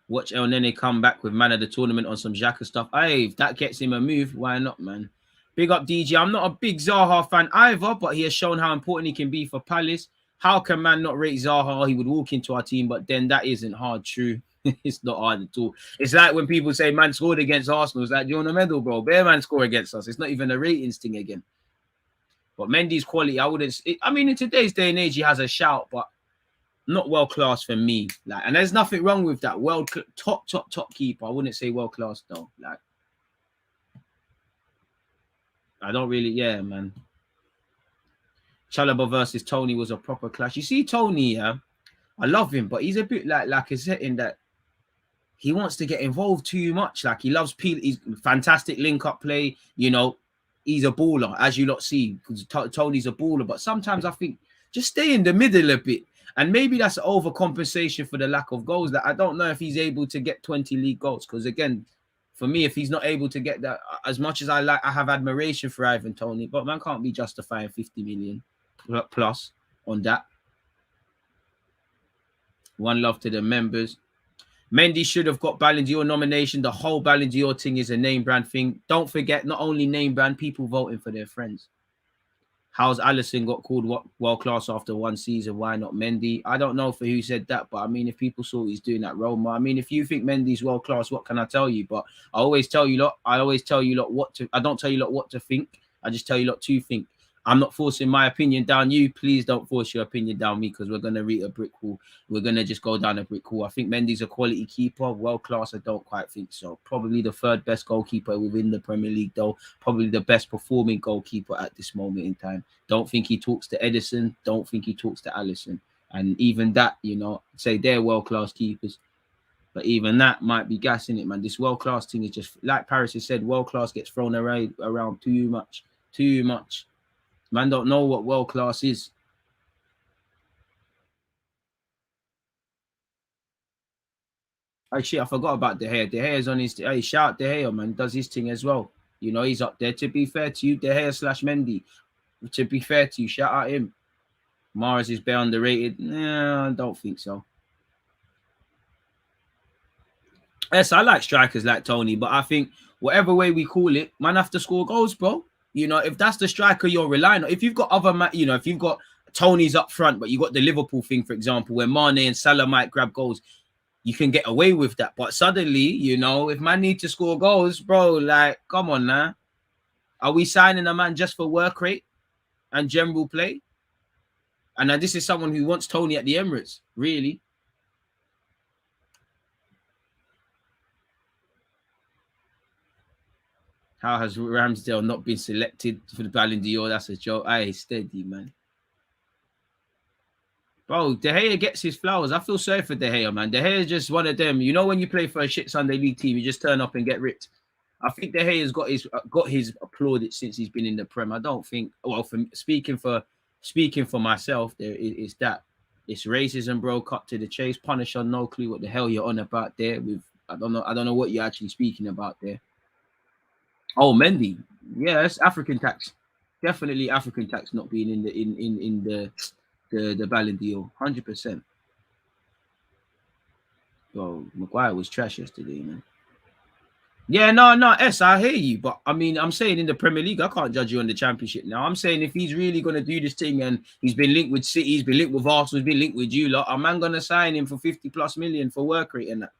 Watch El Nene come back with man of the tournament on some Xhaka stuff. Hey, if that gets him a move, why not, man? Big up DJ. I'm not a big Zaha fan either, but he has shown how important he can be for Palace. How can man not rate Zaha? He would walk into our team, but then that isn't hard, true. It's not hard at all. It's like when people say man scored against Arsenal. It's like, do you want a medal, bro? Bear man score against us. It's not even a ratings thing again. But Mendy's quality, I mean, in today's day and age, he has a shout, but not world class for me. Like, and there's nothing wrong with that. Top keeper. I wouldn't say world class though. Like, I don't really, yeah, man. Chalobah versus Tony was a proper clash. You see, Tony, yeah, I love him, but he's a bit like a set in that he wants to get involved too much. Like, he loves he's fantastic link-up play. You know, he's a baller, as you lot see. Tony's a baller, but sometimes I think just stay in the middle a bit. And maybe that's overcompensation for the lack of goals. That I don't know if he's able to get 20 league goals. Because again, for me, if he's not able to get that, as much as I have admiration for Ivan Toney, but man can't be justifying 50 million plus on that. One love to the members. Mendy should have got Ballon d'Or nomination. The whole Ballon d'Or thing is a name brand thing. Don't forget, not only name brand, people voting for their friends. How's Alisson got called world class after one season? Why not Mendy? I don't know for who said that, but I mean, if people saw he's doing that Roma, I mean, if you think Mendy's world class, what can I tell you? But I always tell you lot what to. I don't tell you lot what to think. I just tell you lot to think. I'm not forcing my opinion down you. Please don't force your opinion down me, because we're going to reach a brick wall. We're going to just go down a brick wall. I think Mendy's a quality keeper. World class, I don't quite think so. Probably the 3rd best goalkeeper within the Premier League, though. Probably the best performing goalkeeper at this moment in time. Don't think he talks to Edison. Don't think he talks to Alisson. And even that, you know, say they're world class keepers. But even that might be gassing it, man. This world class thing is just like Paris has said. World class gets thrown around too much, too much. Man, don't know what world class is. Oh shit, I forgot about De Gea. De Gea's on his. Hey, shout De Gea, man. Does his thing as well. You know, he's up there. To be fair to you, De Gea / Mendy. To be fair to you, shout out him. Mars is bare underrated. Nah, I don't think so. Yes, I like strikers like Tony, but I think whatever way we call it, man have to score goals, bro. You know, if that's the striker you're relying on, if you've got other, you know, if you've got Tony's up front, but you got the Liverpool thing, for example, where Mane and Salah might grab goals, you can get away with that. But suddenly, you know, if man need to score goals, bro, like, come on now. Are we signing a man just for work rate and general play? And now this is someone who wants Tony at the Emirates, really. How has Ramsdale not been selected for the Ballon d'Or? That's a joke. Aye, steady, man. Bro, De Gea gets his flowers. I feel sorry for De Gea, man. De Gea is just one of them. You know, when you play for a shit Sunday League team, you just turn up and get ripped. I think De Gea's got his applauded since he's been in the Prem. I don't think. Well, for speaking for myself, it's that it's racism, bro. Cut to the chase. Punisher, no clue what the hell you're on about there. I don't know what you're actually speaking about there. Oh, Mendy. Yes, African tax. Definitely African tax not being in the Ballon d'Or. 100%. Bro, Maguire was trash yesterday, man. Yeah, no, I hear you, but I mean, I'm saying in the Premier League, I can't judge you on the Championship now. I'm saying if he's really gonna do this thing and he's been linked with City, he's been linked with Arsenal, he's been linked with you lot, a man gonna sign him for 50+ million for work rate and that.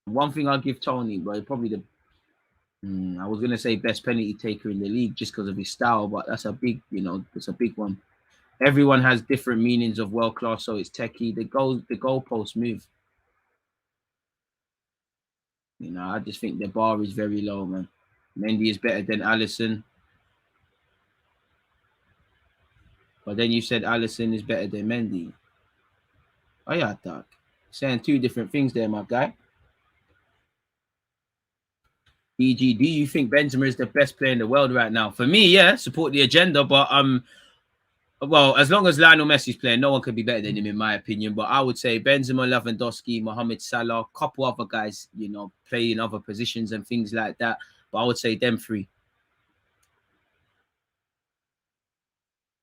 One thing I'll give Tony, but probably I was gonna say best penalty taker in the league just because of his style, but that's a big, that's a big one. Everyone has different meanings of world class, so it's techie. The goalpost move. I just think the bar is very low, man. Mendy is better than Alisson, but then you said Alisson is better than Mendy. Oh yeah, Doc. Saying two different things there, my guy. DG, do you think Benzema is the best player in the world right now? For me, yeah, support the agenda, but well, as long as Lionel Messi's playing, no one could be better than him, in my opinion. But I would say Benzema, Lewandowski, Mohamed Salah, a couple other guys, play in other positions and things like that. But I would say them three.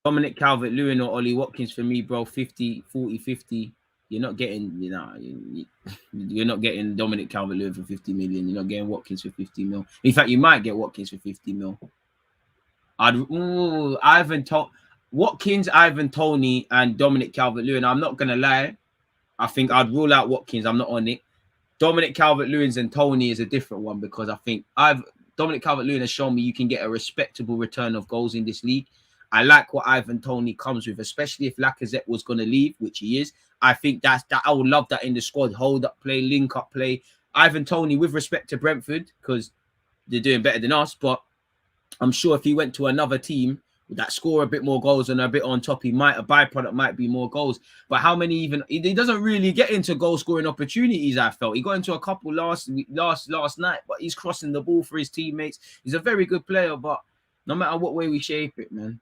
Dominic Calvert-Lewin or Ollie Watkins for me, bro. 50, 40, 50. You're not getting, you're not getting Dominic Calvert-Lewin for 50 million. You're not getting Watkins for 50 mil. In fact, you might get Watkins for 50 mil. Watkins, Ivan Toney, and Dominic Calvert-Lewin. I'm not gonna lie. I think I'd rule out Watkins. I'm not on it. Dominic Calvert-Lewin and Toney is a different one because I think Dominic Calvert-Lewin has shown me you can get a respectable return of goals in this league. I like what Ivan Toney comes with, especially if Lacazette was going to leave, which he is. I think that I would love that in the squad. Hold up play, link up play. Ivan Toney, with respect to Brentford, because they're doing better than us, but I'm sure if he went to another team that score a bit more goals and a bit on top, a byproduct might be more goals. But how many he doesn't really get into goal scoring opportunities, I felt. He got into a couple last night, but he's crossing the ball for his teammates. He's a very good player, but no matter what way we shape it, man,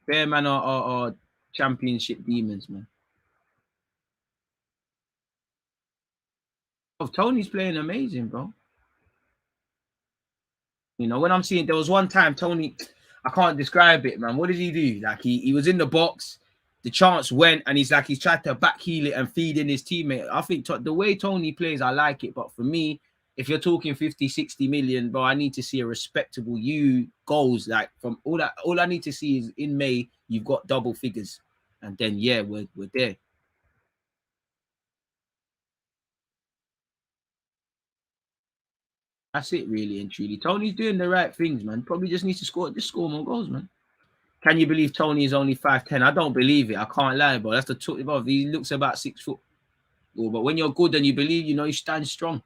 Bear man are championship demons, man. Oh, Tony's playing amazing, bro. When I'm seeing, there was one time Tony, I can't describe it, man. What did he do? Like he was in the box, the chance went, and he's tried to backheel it and feed in his teammate. I think the way Tony plays, I like it. But for me, if you're talking 50, 60 million, bro, I need to see a respectable goals. Like from all I need to see is in May, you've got double figures. And then we're there. That's it, really and truly. Tony's doing the right things, man. Probably just needs to score more goals, man. Can you believe Tony is only 5'10"? I don't believe it. I can't lie, bro. That's the truth about. He looks about 6 foot. But when you're good and you believe, you stand strong.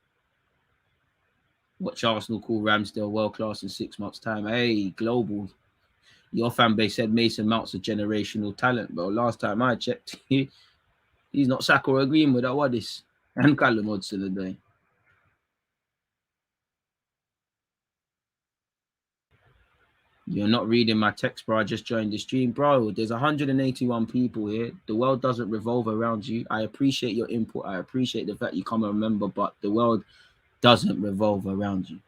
Watch Arsenal call Ramsdale world class in 6 months' time. Hey, global. your fan base said Mason Mount's a generational talent, bro. Last time I checked, he's not Saka or Greenwood. What this and Callum Hudson-Odoi. You're not reading my text, bro. I just joined the stream, bro. There's 181 people here. The world doesn't revolve around you. I appreciate your input. I appreciate the fact you come and remember, but the world doesn't revolve around you.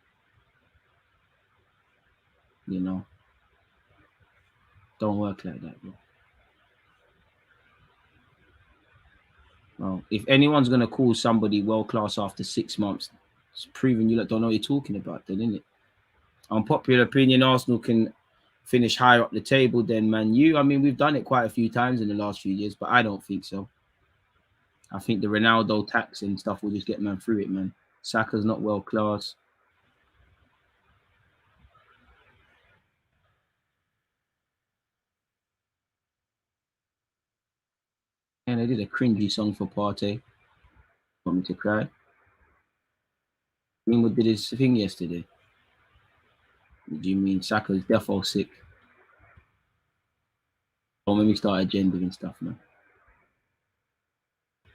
You know, don't work like that, bro. Well, if anyone's gonna call somebody world class after 6 months, it's proving you don't know what you're talking about, then, isn't it? Unpopular opinion: Arsenal can finish higher up the table than Man U. I mean, we've done it quite a few times in the last few years, but I don't think so. I think the Ronaldo tax and stuff will just get man through it, man. Saka's not world class. And they did a cringy song for Partey. Want me to cry? Greenwood did his thing yesterday. What do you mean Saka's defo sick? Don't make me start agenda and stuff, man.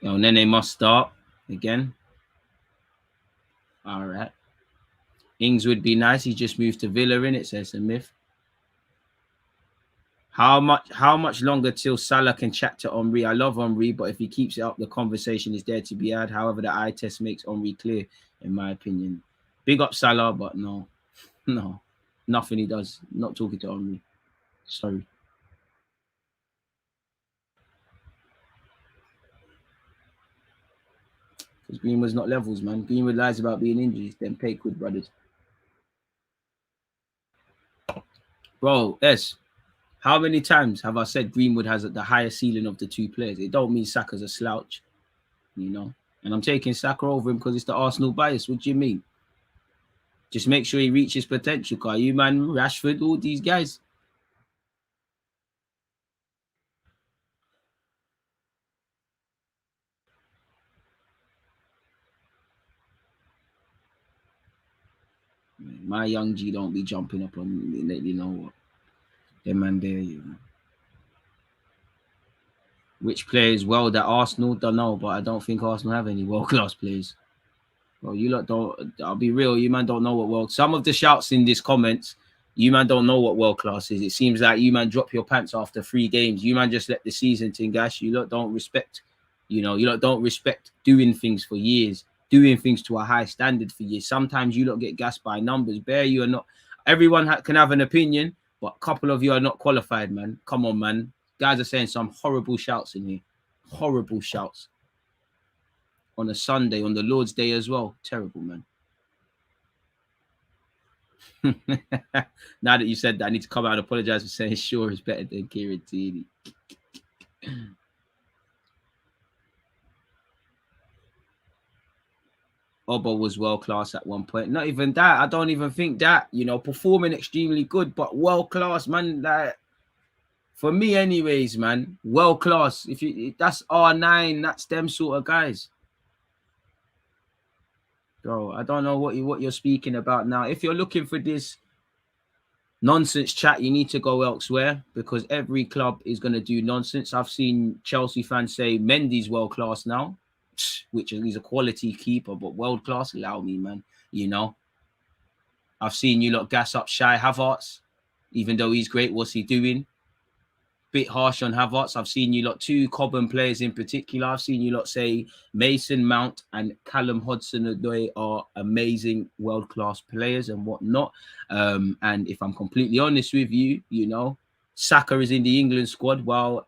And then they must start again. All right. Ings would be nice. He just moved to Villa, in it, says a myth. How much longer till Salah can chat to Henry? I love Henry, but if he keeps it up, the conversation is there to be had. However, the eye test makes Henry clear, in my opinion. Big up Salah, but no, nothing he does. Not talking to Henry. Sorry. Because Greenwood's not levels, man. Greenwood lies about being injured. Then Pakewood brothers. Bro, how many times have I said Greenwood has the highest ceiling of the two players? It don't mean Saka's a slouch, you know. And I'm taking Saka over him because it's the Arsenal bias. What do you mean? Just make sure he reaches potential, car. You man, Rashford, all these guys. My young G don't be jumping up on me. Let you know what. Them man there, you know. Which players well that Arsenal don't know, but I don't think Arsenal have any world-class players. Well, you lot don't. I'll be real. You man don't know what world. Some of the shouts in this comments, you man don't know what world class is. It seems like you man drop your pants after 3 games. You man just let the season tingash. You lot don't respect. You know, you lot don't respect doing things for years, doing things to a high standard for years. Sometimes you lot get gassed by numbers. Bear, you are not. Everyone can have an opinion, but a couple of you are not qualified, man. Come on, man. Guys are saying some horrible shouts in here. Horrible shouts. On a Sunday, on the Lord's Day as well. Terrible, man. Now that you said that, I need to come out and apologize for saying sure is better than guaranteed. Oba was world class at one point. Not even that. I don't even think that, you know, performing extremely good, but world class, man. Like, for me, anyways, man, world class. That's R9, that's them sort of guys. Bro, I don't know what you're speaking about now. If you're looking for this nonsense chat, you need to go elsewhere because every club is going to do nonsense. I've seen Chelsea fans say Mendy's world class now, which is a quality keeper, but world class, allow me, man. You know, I've seen you lot gas up Shy Havertz, even though he's great. What's he doing? Bit harsh on Havertz. I've seen you lot 2 Cobham players in particular. I've seen you lot say Mason Mount and Callum Hudson-Odoi are amazing world-class players and whatnot. And if I'm completely honest with you, you know, Saka is in the England squad while,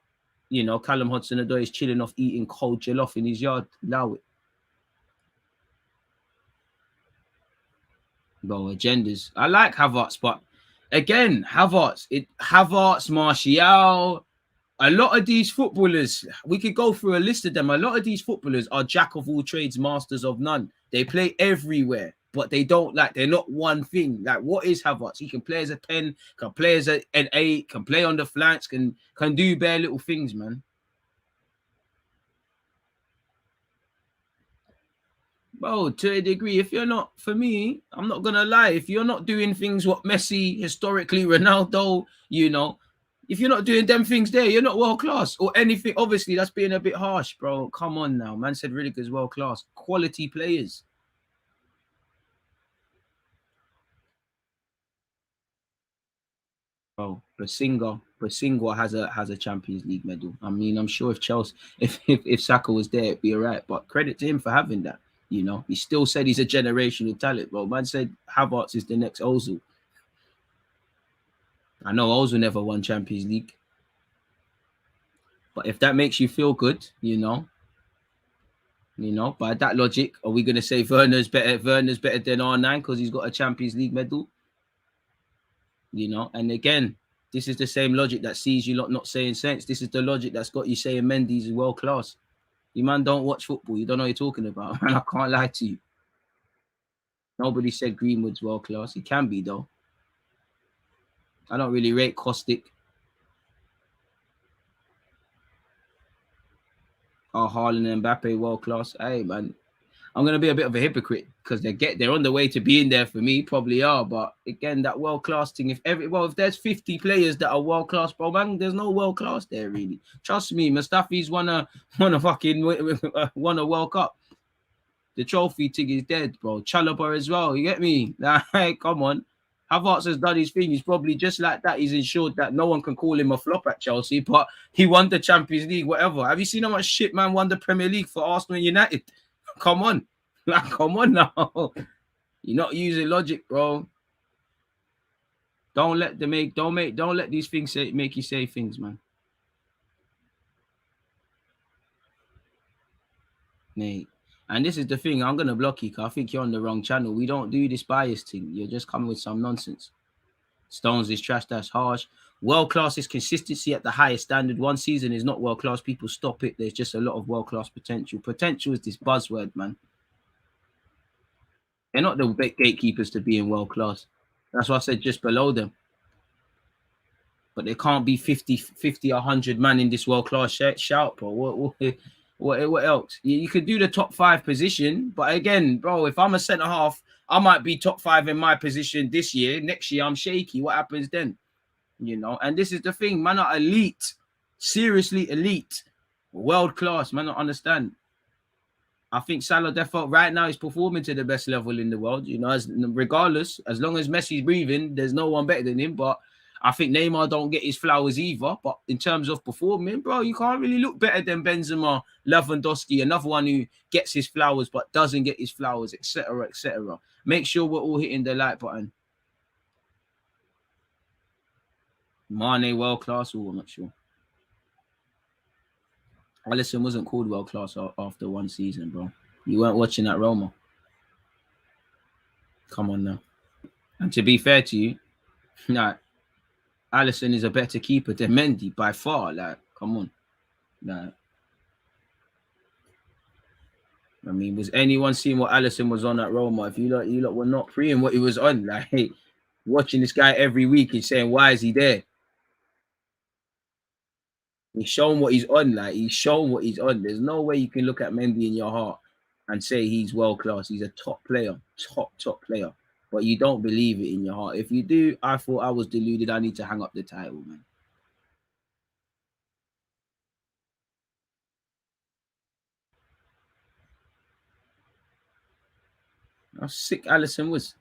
you know, Callum Hudson-Odoi is chilling off eating cold jollof in his yard. Allow it. Bro, agendas. I like Havertz, but again, Havertz, Martial, a lot of these footballers, we could go through a list of them. A lot of these footballers are jack of all trades, masters of none. They play everywhere, but they're not one thing. Like, what is Havertz? He can play as a 10, can play as an 8, can play on the flanks, can do bare little things, man. Bro, to a degree, if you're not, for me, I'm not gonna lie, if you're not doing things what Messi, historically, Ronaldo, if you're not doing them things there, you're not world class or anything. Obviously, that's being a bit harsh, bro. Come on now. Man said Rudiger's world class. Quality players. Bro, Basinga has a Champions League medal. I mean, I'm sure if Chelsea, if Saka was there, it'd be all right. But credit to him for having that. He still said he's a generational talent, bro. Man said Havertz is the next Ozil. I know Ozil never won Champions League, but if that makes you feel good, by that logic, are we gonna say Werner's better? Werner's better than R9 because he's got a Champions League medal? And again, this is the same logic that sees you lot not saying sense. This is the logic that's got you saying Mendy's world class. You man don't watch football. You don't know what you're talking about. And I can't lie to you. Nobody said Greenwood's world class. He can be though. I don't really rate Kostic. Or Haaland and Mbappe world class. Hey man, I'm gonna be a bit of a hypocrite because they're on the way to being there for me, probably are. But again, that world class thing. If there's 50 players that are world class, bro, man, there's no world class there really. Trust me, Mustafi's won a World Cup. The trophy thing is dead, bro. Chalobah as well. You get me? Like, come on. Havertz has done his thing. He's probably just like that. He's ensured that no one can call him a flop at Chelsea, but he won the Champions League, whatever. Have you seen how much shit man won the Premier League for Arsenal and United? Come on. Like, come on now. You're not using logic, bro. Don't let these things make you say things, man. Mate. And this is the thing, I'm gonna block you because I think you're on the wrong channel. We don't do this bias thing. You're just coming with some nonsense. Stones is trash, that's harsh. World class is consistency at the highest standard. One season is not world class. People stop it. There's just a lot of world class potential. Potential is this buzzword, man. They're not the gatekeepers to being world class. That's why I said just below them. But there can't be 50, 100 man in this world class shout, bro. What else? You could do the top 5 position, but again, bro, if I'm a centre half, I might be top 5 in my position this year. Next year, I'm shaky. What happens then? And this is the thing, man, are elite, seriously elite, world class, man. I understand. I think Salah default right now is performing to the best level in the world. Regardless, as long as Messi's breathing, there's no one better than him. But I think Neymar don't get his flowers either. But in terms of performing, bro, you can't really look better than Benzema, Lewandowski, another one who gets his flowers but doesn't get his flowers, etc., etc. Make sure we're all hitting the like button. Mane world class, or I'm not sure. Alisson wasn't called world class after one season, bro. You weren't watching that Roma. Come on now. And to be fair to you, like, Alisson is a better keeper than Mendy by far. Like, come on. Like, I mean, was anyone seeing what Alisson was on at Roma? If you lot were not preying what he was on, like, hey, watching this guy every week and saying, why is he there? He's shown what he's on. Like, he's shown what he's on. There's no way you can look at Mendy in your heart and say he's world class. He's a top player, top player. But you don't believe it in your heart. If you do, I thought I was deluded. I need to hang up the title, man. How sick Alisson was.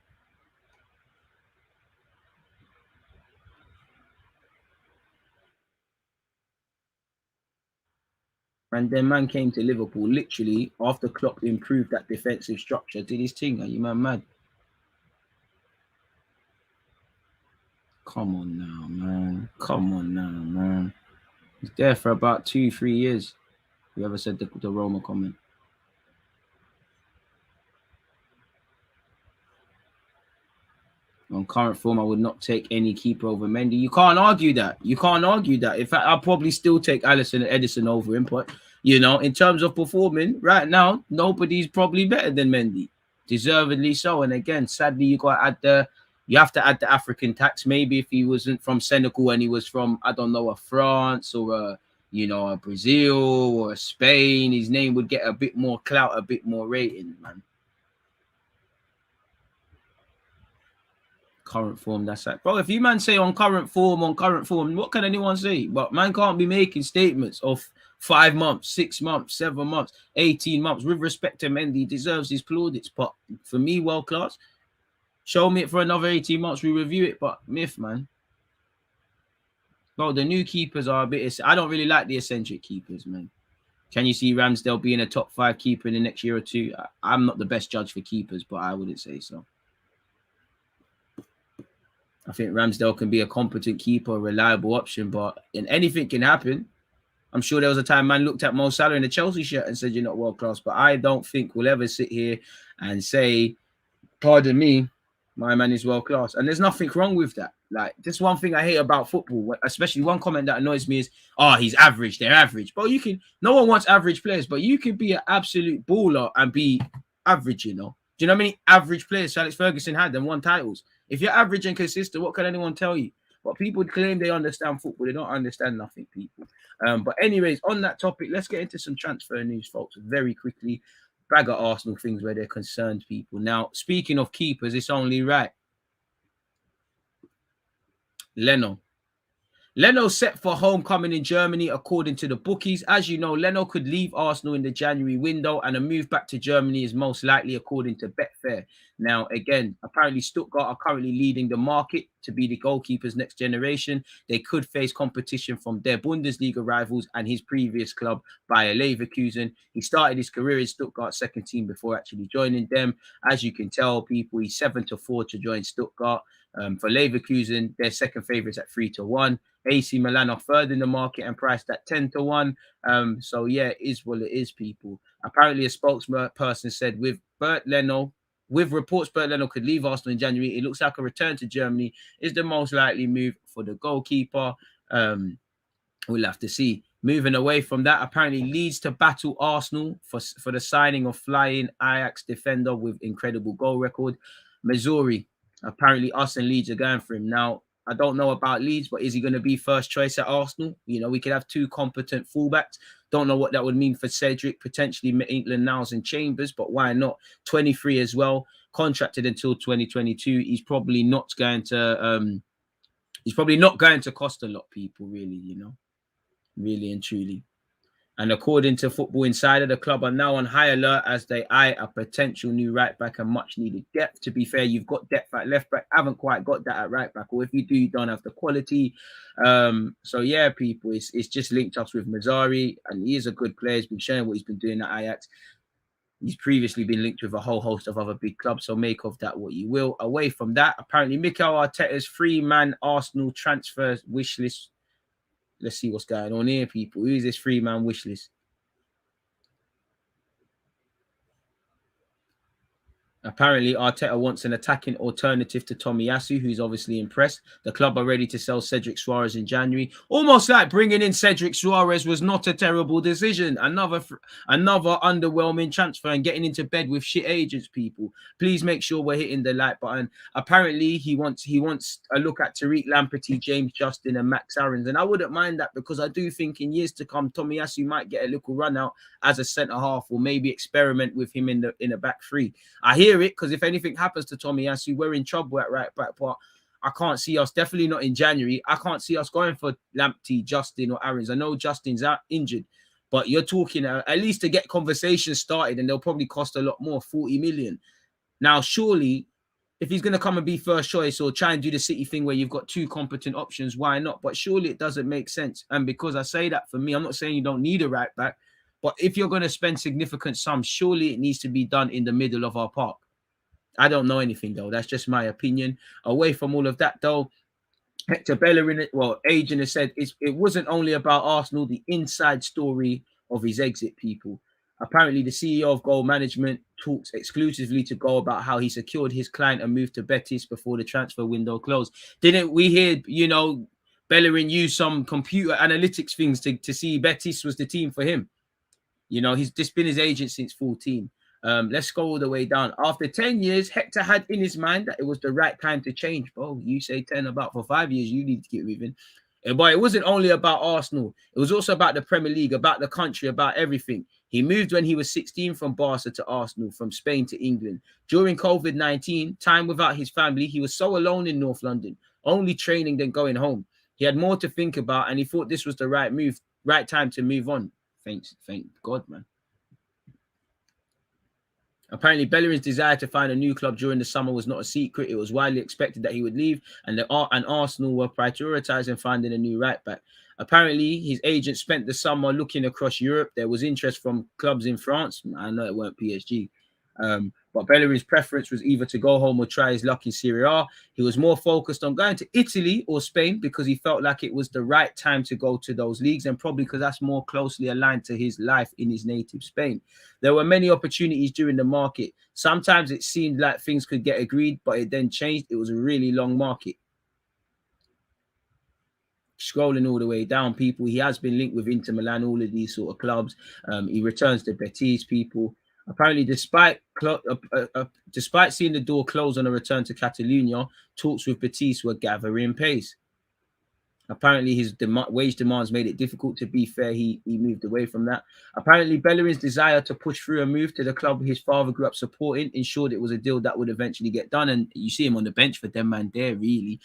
And then man came to Liverpool literally after Klopp improved that defensive structure. Did his thing. Are you man mad? Come on now, man. Come on now, man. He's there for about 2-3 years. Whoever said the Roma comment. On current form, I would not take any keeper over Mendy. You can't argue that. In fact, I'll probably still take Alisson and Edison over him. But, in terms of performing, right now, nobody's probably better than Mendy. Deservedly so. And again, sadly, you have to add the African tax. Maybe if he wasn't from Senegal and he was from, I don't know, a France or a Brazil or a Spain, his name would get a bit more clout, a bit more rating, man. Current form, that's like, bro, if you man say on current form, what can anyone say? But man can't be making statements of 5 months, 6 months, 7 months, 18 months. With respect to Mendy, he deserves his plaudits. But for me, world class, show me it for another 18 months, we review it. But myth, man. Bro, the new keepers are a bit... I don't really like the eccentric keepers, man. Can you see Ramsdale being a top 5 keeper in the next year or two? I'm not the best judge for keepers, but I wouldn't say so. I think Ramsdale can be a competent keeper, a reliable option, but anything can happen. I'm sure there was a time man looked at Mo Salah in the Chelsea shirt and said, you're not world class, but I don't think we'll ever sit here and say, pardon me, my man is world class. And there's nothing wrong with that. Like, this one thing I hate about football, especially one comment that annoys me is, he's average, they're average. But no one wants average players, but you can be an absolute baller and be average, you know. Do you know how many average players Alex Ferguson had and won titles? If you're average and consistent, what can anyone tell you? But people claim they understand football. They don't understand nothing, people. But anyways, on that topic, let's get into some transfer news, folks, very quickly. Bag of Arsenal things where they're concerned, people. Now, speaking of keepers, it's only right. Leno set for homecoming in Germany, according to the bookies. As you know, Leno could leave Arsenal in the January window, and a move back to Germany is most likely, according to Betfair. Now, again, apparently Stuttgart are currently leading the market to be the goalkeepers next generation. They could face competition from their Bundesliga rivals and his previous club, Bayer Leverkusen. He started his career in Stuttgart's second team before actually joining them. As you can tell, people, he's 7-4 to join Stuttgart. For Leverkusen, their second favourites at 3-1. AC Milan are third in the market and priced at 10-1. So yeah, it is what it is, people. Apparently, a spokesperson said with reports Bert Leno could leave Arsenal in January, it looks like a return to Germany is the most likely move for the goalkeeper. We'll have to see. Moving away from that, apparently Leeds to battle Arsenal for the signing of flying Ajax defender with incredible goal record, Missouri. Apparently, us and Leeds are going for him. Now, I don't know about Leeds, but is he going to be first choice at Arsenal? You know, we could have 2 competent fullbacks. Don't know what that would mean for Cedric, potentially Maitland-Niles and Chambers, but why not? 23 as well, contracted until 2022. He's probably not going to cost a lot, people, really, you know, really and truly. And according to Football Insider, the club are now on high alert as they eye a potential new right back and much needed depth. To be fair, you've got depth at left back, haven't quite got that at right back, or if you do, you don't have the quality. So yeah, people, it's just linked us with Mazzari, and he is a good player. He's been showing what he's been doing at Ajax. He's previously been linked with a whole host of other big clubs, so make of that what you will. Away from that, apparently Mikel Arteta's 3-man Arsenal transfer wish list. Let's see what's going on here, people. Who is this 3-man wish list? Apparently, Arteta wants an attacking alternative to Tomiyasu, who's obviously impressed. The club are ready to sell Cedric Suarez in January. Almost like bringing in Cedric Suarez was not a terrible decision. Another underwhelming transfer and getting into bed with shit agents, people. Please make sure we're hitting the like button. Apparently, he wants a look at Tariq Lamptey, James Justin, and Max Aarons. And I wouldn't mind that because I do think in years to come, Tomiyasu might get a little run out as a centre-half or maybe experiment with him in the back three. I hear it because if anything happens to Tomiyasu, we're in trouble at right back. But I can't see us, definitely not in January. I can't see us going for Lamptey, Justin, or Aarons. I know Justin's out injured, but you're talking at least to get conversations started, and they'll probably cost a lot more, 40 million. Now, surely, if he's going to come and be first choice or try and do the City thing where you've got 2 competent options, why not? But surely it doesn't make sense. And because I say that, for me, I'm not saying you don't need a right back, but if you're going to spend significant sums, surely it needs to be done in the middle of our park. I don't know anything, though. That's just my opinion. Away from all of that, though, Hector Bellerin, agent has said it wasn't only about Arsenal, the inside story of his exit, people. Apparently, the CEO of Goal Management talks exclusively to Goal about how he secured his client and moved to Betis before the transfer window closed. Didn't we hear, Bellerin use some computer analytics things to see Betis was the team for him? He's just been his agent since 14. Let's go all the way down. After 10 years, Hector had in his mind that it was the right time to change. Bro, you say 10 about for 5 years, you need to get moving. But it wasn't only about Arsenal. It was also about the Premier League, about the country, about everything. He moved when he was 16 from Barca to Arsenal, from Spain to England. During COVID-19, time without his family, he was so alone in North London, only training than going home. He had more to think about, and he thought this was the right time to move on. Thank God, man. Apparently, Bellerin's desire to find a new club during the summer was not a secret. It was widely expected that he would leave, and Arsenal were prioritising finding a new right back. Apparently, his agent spent the summer looking across Europe. There was interest from clubs in France. I know it weren't PSG. But Bellerin's preference was either to go home or try his luck in Serie A. He was more focused on going to Italy or Spain because he felt like it was the right time to go to those leagues, and probably because that's more closely aligned to his life in his native Spain. There were many opportunities during the market. Sometimes it seemed like things could get agreed, but it then changed. It was a really long market. Scrolling all the way down, people, he has been linked with Inter Milan, all of these sort of clubs. He returns to Betis, people. Apparently, despite seeing the door close on a return to Catalonia, talks with Betis were gathering pace. Apparently, his wage demands made it difficult. To be fair, he moved away from that. Apparently, Bellerin's desire to push through a move to the club his father grew up supporting ensured it was a deal that would eventually get done. And you see him on the bench for them, man, there, really.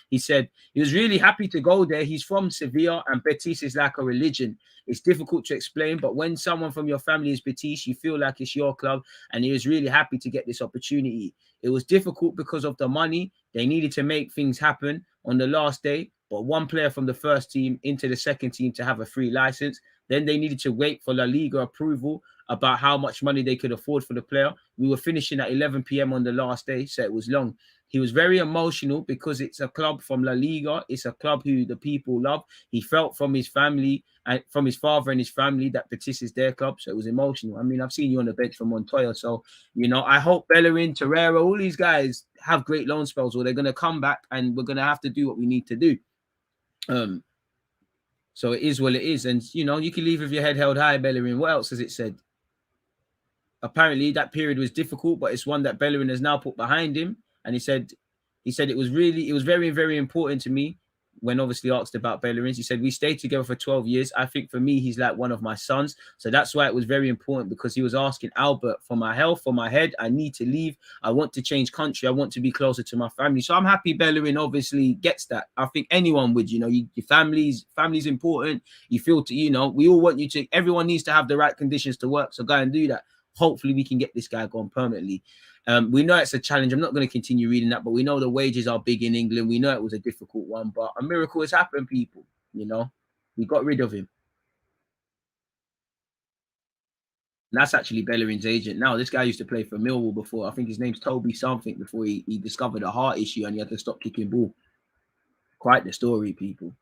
He said he was really happy to go there. He's from Sevilla, and Betis is like a religion. It's difficult to explain, but when someone from your family is Betis, you feel like it's your club, and he was really happy to get this opportunity. It was difficult because of the money. They needed to make things happen on the last day, but one player from the first team into the second team to have a free license. Then they needed to wait for La Liga approval about how much money they could afford for the player. We were finishing at 11 p.m. on the last day, so it was long. He was very emotional because it's a club from La Liga. It's a club who the people love. He felt from his family and from his father and his family that Betis is their club, so it was emotional. I mean, I've seen you on the bench for Montoya, so, you know, I hope Bellerin, Torreira, all these guys have great loan spells, or they're going to come back and we're going to have to do what we need to do. So it is what it is. And, you know, you can leave with your head held high, Bellerin. What else has it said? Apparently that period was difficult, but it's one that Bellerin has now put behind him. And he said it was very, very important to me. When obviously asked about Bellerin, he said, we stayed together for 12 years. I think for me, he's like one of my sons. So that's why it was very important, because he was asking Albert, for my health, for my head, I need to leave. I want to change country. I want to be closer to my family. So I'm happy Bellerin obviously gets that. I think anyone would, you know, your family's important. You feel to, you know, we all want you to, everyone needs to have the right conditions to work. So go and do that. Hopefully we can get this guy gone permanently. We know it's a challenge. I'm not going to continue reading that, but we know the wages are big in England. We know it was a difficult one, but a miracle has happened, people. You know, we got rid of him. And that's actually Bellerin's agent now. This guy used to play for Millwall before. I think his name's Toby something, before he discovered a heart issue and he had to stop kicking ball. Quite the story, people.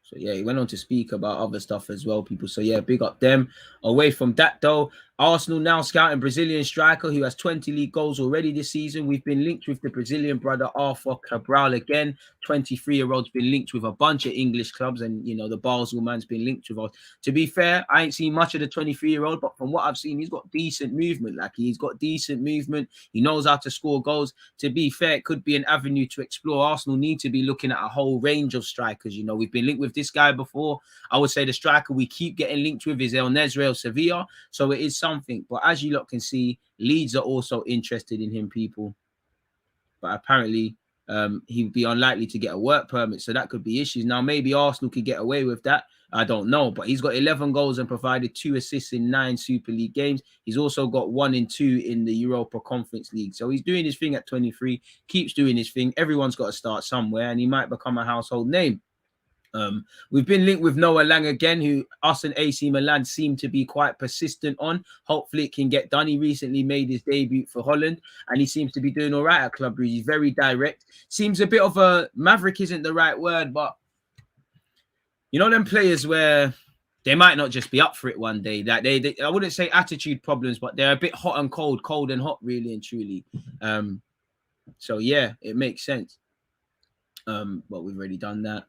So, yeah, he went on to speak about other stuff as well, people. So, yeah, big up them. Away from that, though, Arsenal now scouting Brazilian striker who has 20 league goals already this season. We've been linked with the Brazilian brother Arthur Cabral again. 23-year-old's been linked with a bunch of English clubs, and, you know, the Basel man's been linked with us. To be fair, I ain't seen much of the 23-year-old, but from what I've seen, he's got decent movement. Like, he's got decent movement. He knows how to score goals. To be fair, it could be an avenue to explore. Arsenal need to be looking at a whole range of strikers. You know, we've been linked with this guy before. I would say the striker we keep getting linked with is El Nesri of Sevilla. So it is something. But as you lot can see, Leeds are also interested in him, people. But apparently he would be unlikely to get a work permit. So that could be issues. Now, maybe Arsenal could get away with that. I don't know. But he's got 11 goals and provided 2 assists in 9 Super League games. He's also got 1 and 2 in the Europa Conference League. So he's doing his thing at 23, keeps doing his thing. Everyone's got to start somewhere, and he might become a household name. We've been linked with Noah Lang again, who us and AC Milan seem to be quite persistent on. Hopefully it can get done. He recently made his debut for Holland, and he seems to be doing all right at Club Brugge. He's very direct. Seems a bit of a maverick, isn't the right word, but you know them players where they might not just be up for it one day. That they I wouldn't say attitude problems, but they're a bit hot and cold, cold and hot, really and truly. So yeah, it makes sense. But we've already done that.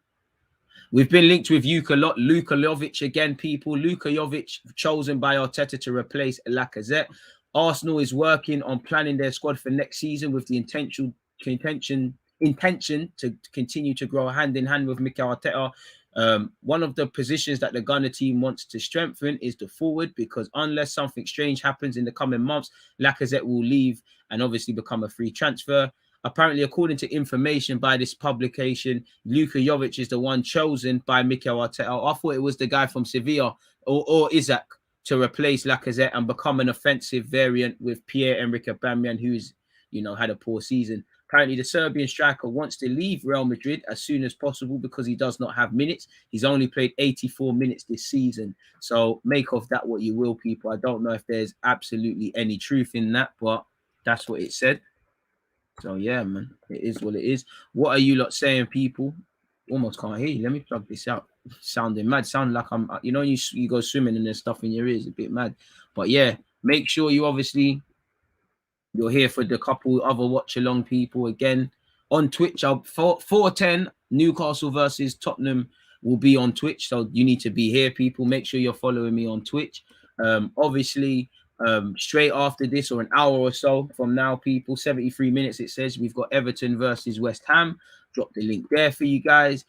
We've been linked with Luka Jovic again, people. Luka Jovic chosen by Arteta to replace Lacazette. Arsenal is working on planning their squad for next season with the intention to continue to grow hand in hand with Mikel Arteta. One of the positions that the Gunner team wants to strengthen is the forward, because unless something strange happens in the coming months, Lacazette will leave and obviously become a free transfer. Apparently, according to information by this publication, Luka Jovic is the one chosen by Mikel Arteta. I thought it was the guy from Sevilla or Isaac to replace Lacazette and become an offensive variant with Pierre-Emerick Aubameyang, who's, had a poor season. Apparently, the Serbian striker wants to leave Real Madrid as soon as possible because he does not have minutes. He's only played 84 minutes this season. So make of that what you will, people. I don't know if there's absolutely any truth in that, but that's what it said. So, yeah, man, it is what it is. What are you lot saying, people? Almost can't hear you. Let me plug this out. Sounding mad. Sound like I'm, you go swimming and there's stuff in your ears. A bit mad. But, yeah, make sure you obviously... You're here for the couple other watch-along people. Again, on Twitch, 4:10, Newcastle versus Tottenham will be on Twitch. So you need to be here, people. Make sure you're following me on Twitch. Obviously, straight after this, or an hour or so from now, people, 73 minutes, it says, we've got Everton versus West Ham. Drop the link there for you guys.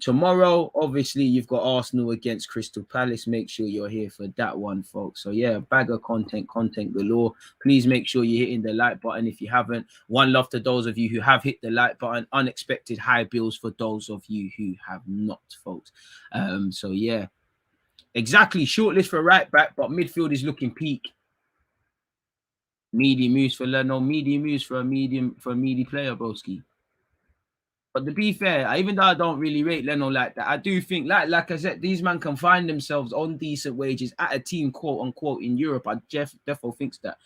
Tomorrow, obviously, you've got Arsenal against Crystal Palace. Make sure you're here for that one, folks. So, yeah, bag of content galore. Please make sure you're hitting the like button if you haven't. One love to those of you who have hit the like button. Unexpected high bills for those of you who have not, folks. So, yeah. Exactly. Shortlist for right back, but midfield is looking peak. Medium use for Leno. Medium use for a media player, broski. But to be fair, even though I don't really rate Leno like that, I do think, like I said, these men can find themselves on decent wages at a team, quote unquote, in Europe. Defo thinks that.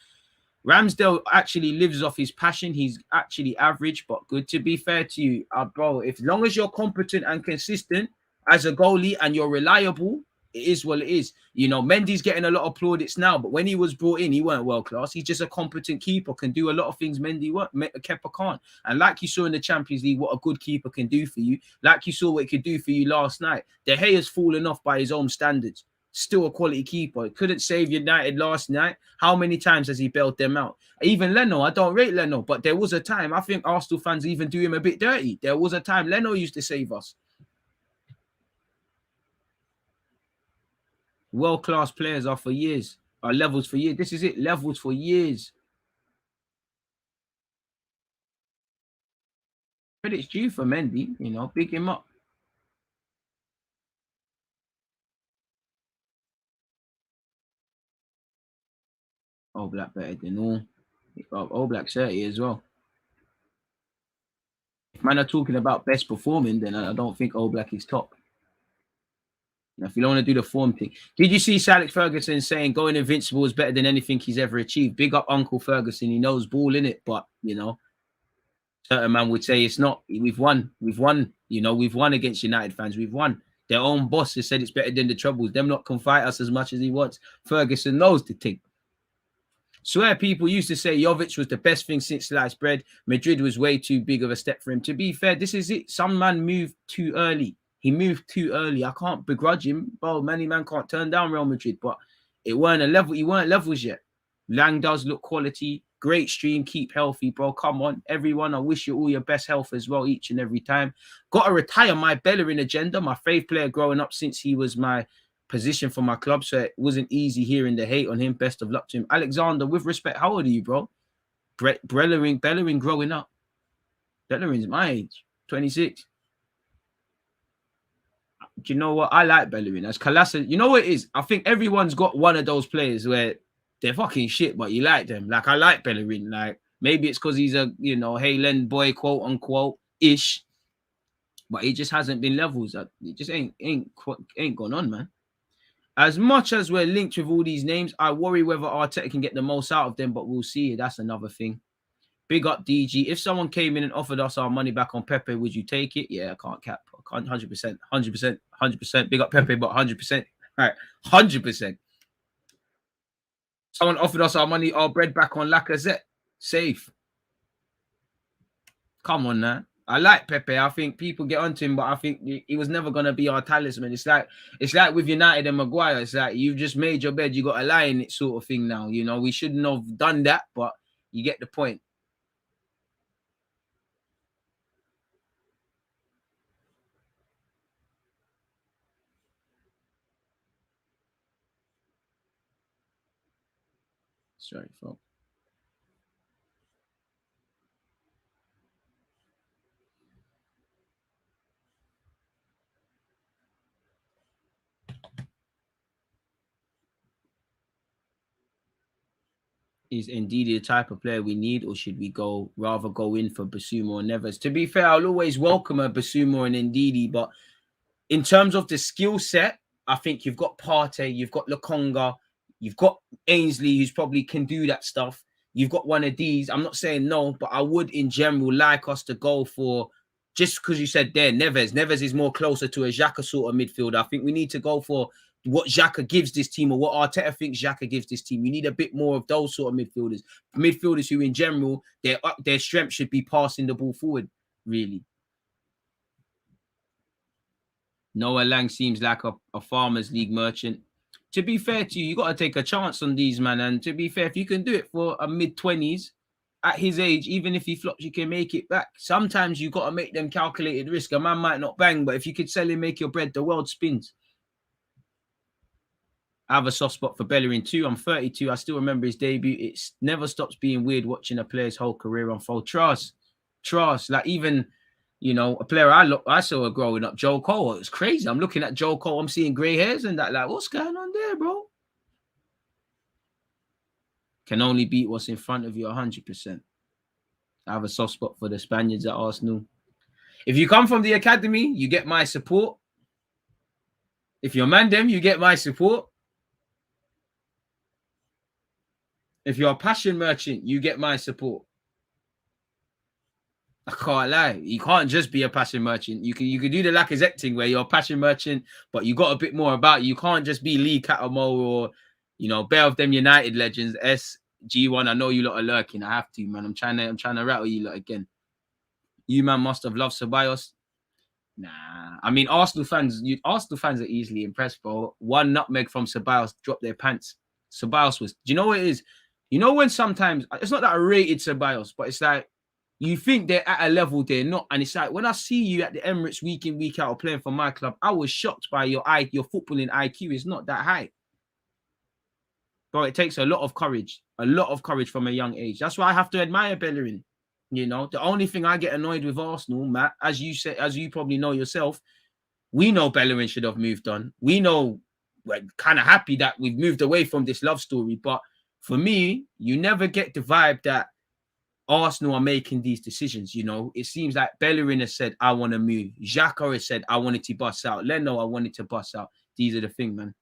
Ramsdale actually lives off his passion. He's actually average, but good. To be fair to you, bro, as long as you're competent and consistent as a goalie and you're reliable, it is what it is. Mendy's getting a lot of plaudits now, but when he was brought in, he weren't world class. He's just a competent keeper, can do a lot of things Kepa can't. And like you saw in the Champions League, what a good keeper can do for you. Like you saw what he could do for you last night. De Gea's fallen off by his own standards. Still a quality keeper. Couldn't save United last night. How many times has he bailed them out? Even Leno, I don't rate Leno, but there was a time, I think Arsenal fans even do him a bit dirty. There was a time Leno used to save us. World-class players are levels for years. This is it, levels for years. Credit's due for Mendy, big him up. Odegaard better than all. Odegaard 30 as well. If man are talking about best performing, then I don't think Odegaard is top. Now, if you don't want to do the form thing, did you see Alex Ferguson saying going invincible is better than anything he's ever achieved? Big up Uncle Ferguson. He knows ball in it, but certain man would say it's not. We've won. We've won against United fans. We've won. Their own boss has said it's better than the troubles. Them not can fight us as much as he wants. Ferguson knows the thing. Swear people used to say Jovic was the best thing since sliced bread. Madrid was way too big of a step for him. To be fair, this is it. Some man moved too early. He moved too early. I can't begrudge him. Bro, many man can't turn down Real Madrid, but it weren't a level. You weren't levels yet. Lang does look quality. Great stream. Keep healthy, bro. Come on. Everyone, I wish you all your best health as well each and every time. Got to retire my Bellerin agenda. My fave player growing up since he was my position for my club, so it wasn't easy hearing the hate on him. Best of luck to him. Alexander, with respect, how old are you, bro? Bellerin growing up. Bellerin's my age, 26. Do you know what? I like Bellerin. As Kalasa, you know what it is? I think everyone's got one of those players where they're fucking shit, but you like them. Like, I like Bellerin. Like, maybe it's because he's a, Hayland boy, quote unquote, ish. But he just hasn't been levels. It just ain't gone on, man. As much as we're linked with all these names, I worry whether Arteta can get the most out of them, but we'll see. That's another thing. Big up DG. If someone came in and offered us our money back on Pepe, would you take it? Yeah, I can't cap. 100%. Big up Pepe, but 100%. All right, 100%. Someone offered us our bread back on Lacazette. Safe. Come on now. I like Pepe. I think people get onto him, but I think he was never gonna be our talisman. It's like with United and Maguire. It's like you've just made your bed, you got to lie in it, sort of thing. Now we shouldn't have done that, but you get the point. Sorry, folks. Is indeed the type of player we need, or should we rather go in for Basuma or Neves? To be fair, I'll always welcome a Basuma and Ndidi, but in terms of the skill set, I think you've got Partey, you've got Lokonga, you've got Ainsley, who's probably can do that stuff. You've got one of these. I'm not saying no, but I would in general like us to go for, just because you said there, Neves. Neves is more closer to a Xhaka sort of midfielder. I think we need to go for what Xhaka gives this team, or what Arteta thinks Xhaka gives this team. You need a bit more of those sort of midfielders. Midfielders who in general, their strength should be passing the ball forward, really. Noah Lang seems like a Farmers League merchant. To be fair to you, you got to take a chance on these, man. And to be fair, if you can do it for a mid-20s at his age, even if he flops, you can make it back. Sometimes you got to make them calculated risk. A man might not bang, but if you could sell him, make your bread, the world spins. I have a soft spot for Bellerin too. I'm 32. I still remember his debut. It never stops being weird watching a player's whole career unfold. Trust. Like even... You know, a player I saw growing up, Joe Cole. It was crazy. I'm looking at Joe Cole. I'm seeing grey hairs and that. Like, what's going on there, bro? Can only beat what's in front of you 100%. I have a soft spot for the Spaniards at Arsenal. If you come from the academy, you get my support. If you're Mandem, you get my support. If you're a passion merchant, you get my support. I can't lie. You can't just be a passion merchant. You can do the Lacazette thing where you're a passion merchant, but you got a bit more about you. You can't just be Lee Catamo or, you know, Bear of them United legends. SG1. I know you lot are lurking. I have to, man. I'm trying to rattle you lot again. You man must have loved Ceballos. Nah. I mean, Arsenal fans are easily impressed, bro. One nutmeg from Ceballos dropped their pants. Ceballos was. Do you know what it is? You know when sometimes it's not that I rated Ceballos, but it's like, you think they're at a level they're not. And it's like, when I see you at the Emirates week in, week out or playing for my club, I was shocked by your footballing IQ is not that high. Bro, it takes a lot of courage from a young age. That's why I have to admire Bellerin. You know, the only thing I get annoyed with Arsenal, Matt, as you probably know yourself, we know Bellerin should have moved on. We know we're kind of happy that we've moved away from this love story. But for me, you never get the vibe that Arsenal are making these decisions. You know, it seems like Bellerin has said, I want to move. Xhaka has said, I wanted to bust out. Leno, I wanted to bust out. These are the things, man.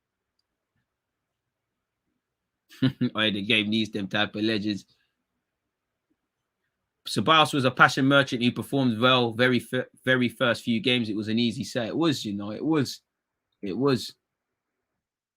The game needs them type of legends. Ceballos was a passion merchant who performed well very first few games. It was an easy set. It was, you know, it was.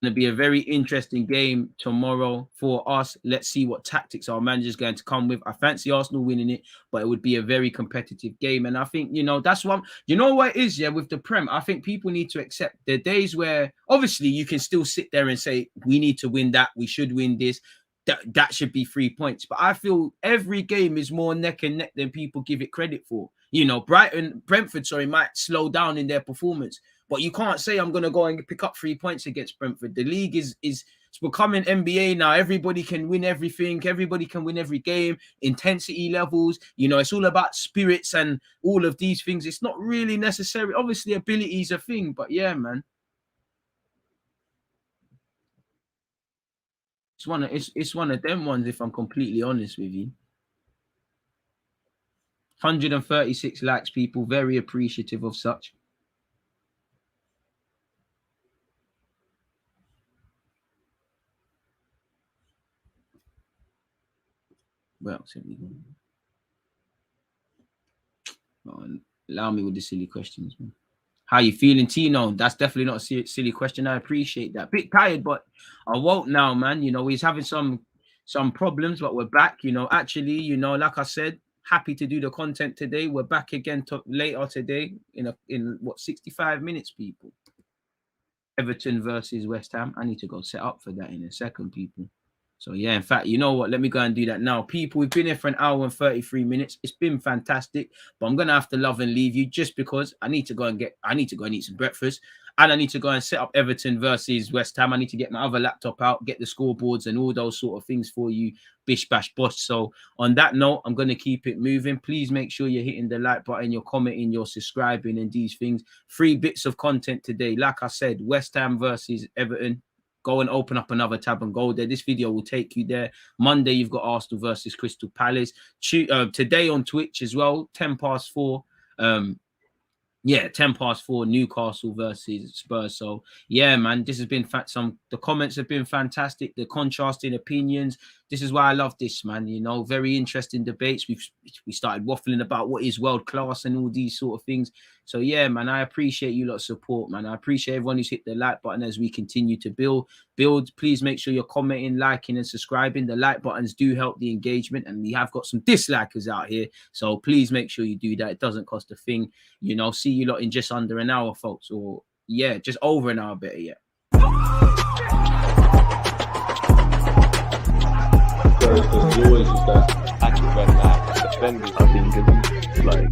Going to be a very interesting game tomorrow for us. Let's see what tactics our manager's going to come with. I fancy Arsenal winning it, but it would be a very competitive game. And I think, you know, that's one. You know what it is, yeah, with the Prem, I think people need to accept the days where obviously you can still sit there and say, we need to win that. We should win this. That should be 3 points. But I feel every game is more neck and neck than people give it credit for. You know, Brentford, might slow down in their performance. But you can't say I'm going to go and pick up 3 points against Brentford. The league is it's becoming NBA now. Everybody can win everything. Everybody can win every game. Intensity levels. You know, it's all about spirits and all of these things. It's not really necessary. Obviously, ability is a thing. But yeah, man. It's one of them ones, if I'm completely honest with you. 136 likes, people. Very appreciative of such. Well, allow me with the silly questions, man. How you feeling, Tino? That's definitely not a silly question. I appreciate that. Bit tired, but I won't now, man. You know, he's having some problems, but we're back. You know, actually, you know, like I said, happy to do the content today. We're back again later today in 65 minutes, people. Everton versus West Ham. I need to go set up for that in a second, people. So yeah, in fact, you know what? Let me go and do that now. People, we've been here for an hour and 33 minutes. It's been fantastic, but I'm gonna have to love and leave you just because I need to go and eat some breakfast. And I need to go and set up Everton versus West Ham. I need to get my other laptop out, get the scoreboards and all those sort of things for you. Bish, bash, bosh. So on that note, I'm going to keep it moving. Please make sure you're hitting the like button, you're commenting, you're subscribing and these things. 3 bits of content today. Like I said, West Ham versus Everton. Go and open up another tab and go there. This video will take you there. Monday, you've got Arsenal versus Crystal Palace. Today on Twitch as well, 4:10. 4:10, Newcastle versus Spurs. So yeah, man, this has been the comments have been fantastic, the contrasting opinions. This is why I love this, man. You know, very interesting debates. We started waffling about what is world class and all these sort of things. So yeah, man, I appreciate you lot's support, man. I appreciate everyone who's hit the like button as we continue to build. Please make sure you're commenting, liking, and subscribing. The like buttons do help the engagement, and we have got some dislikers out here. So please make sure you do that. It doesn't cost a thing. You know, see you lot in just under an hour, folks, or yeah, just over an hour, better yet.
There's always just that active red flag, defending. I think it's like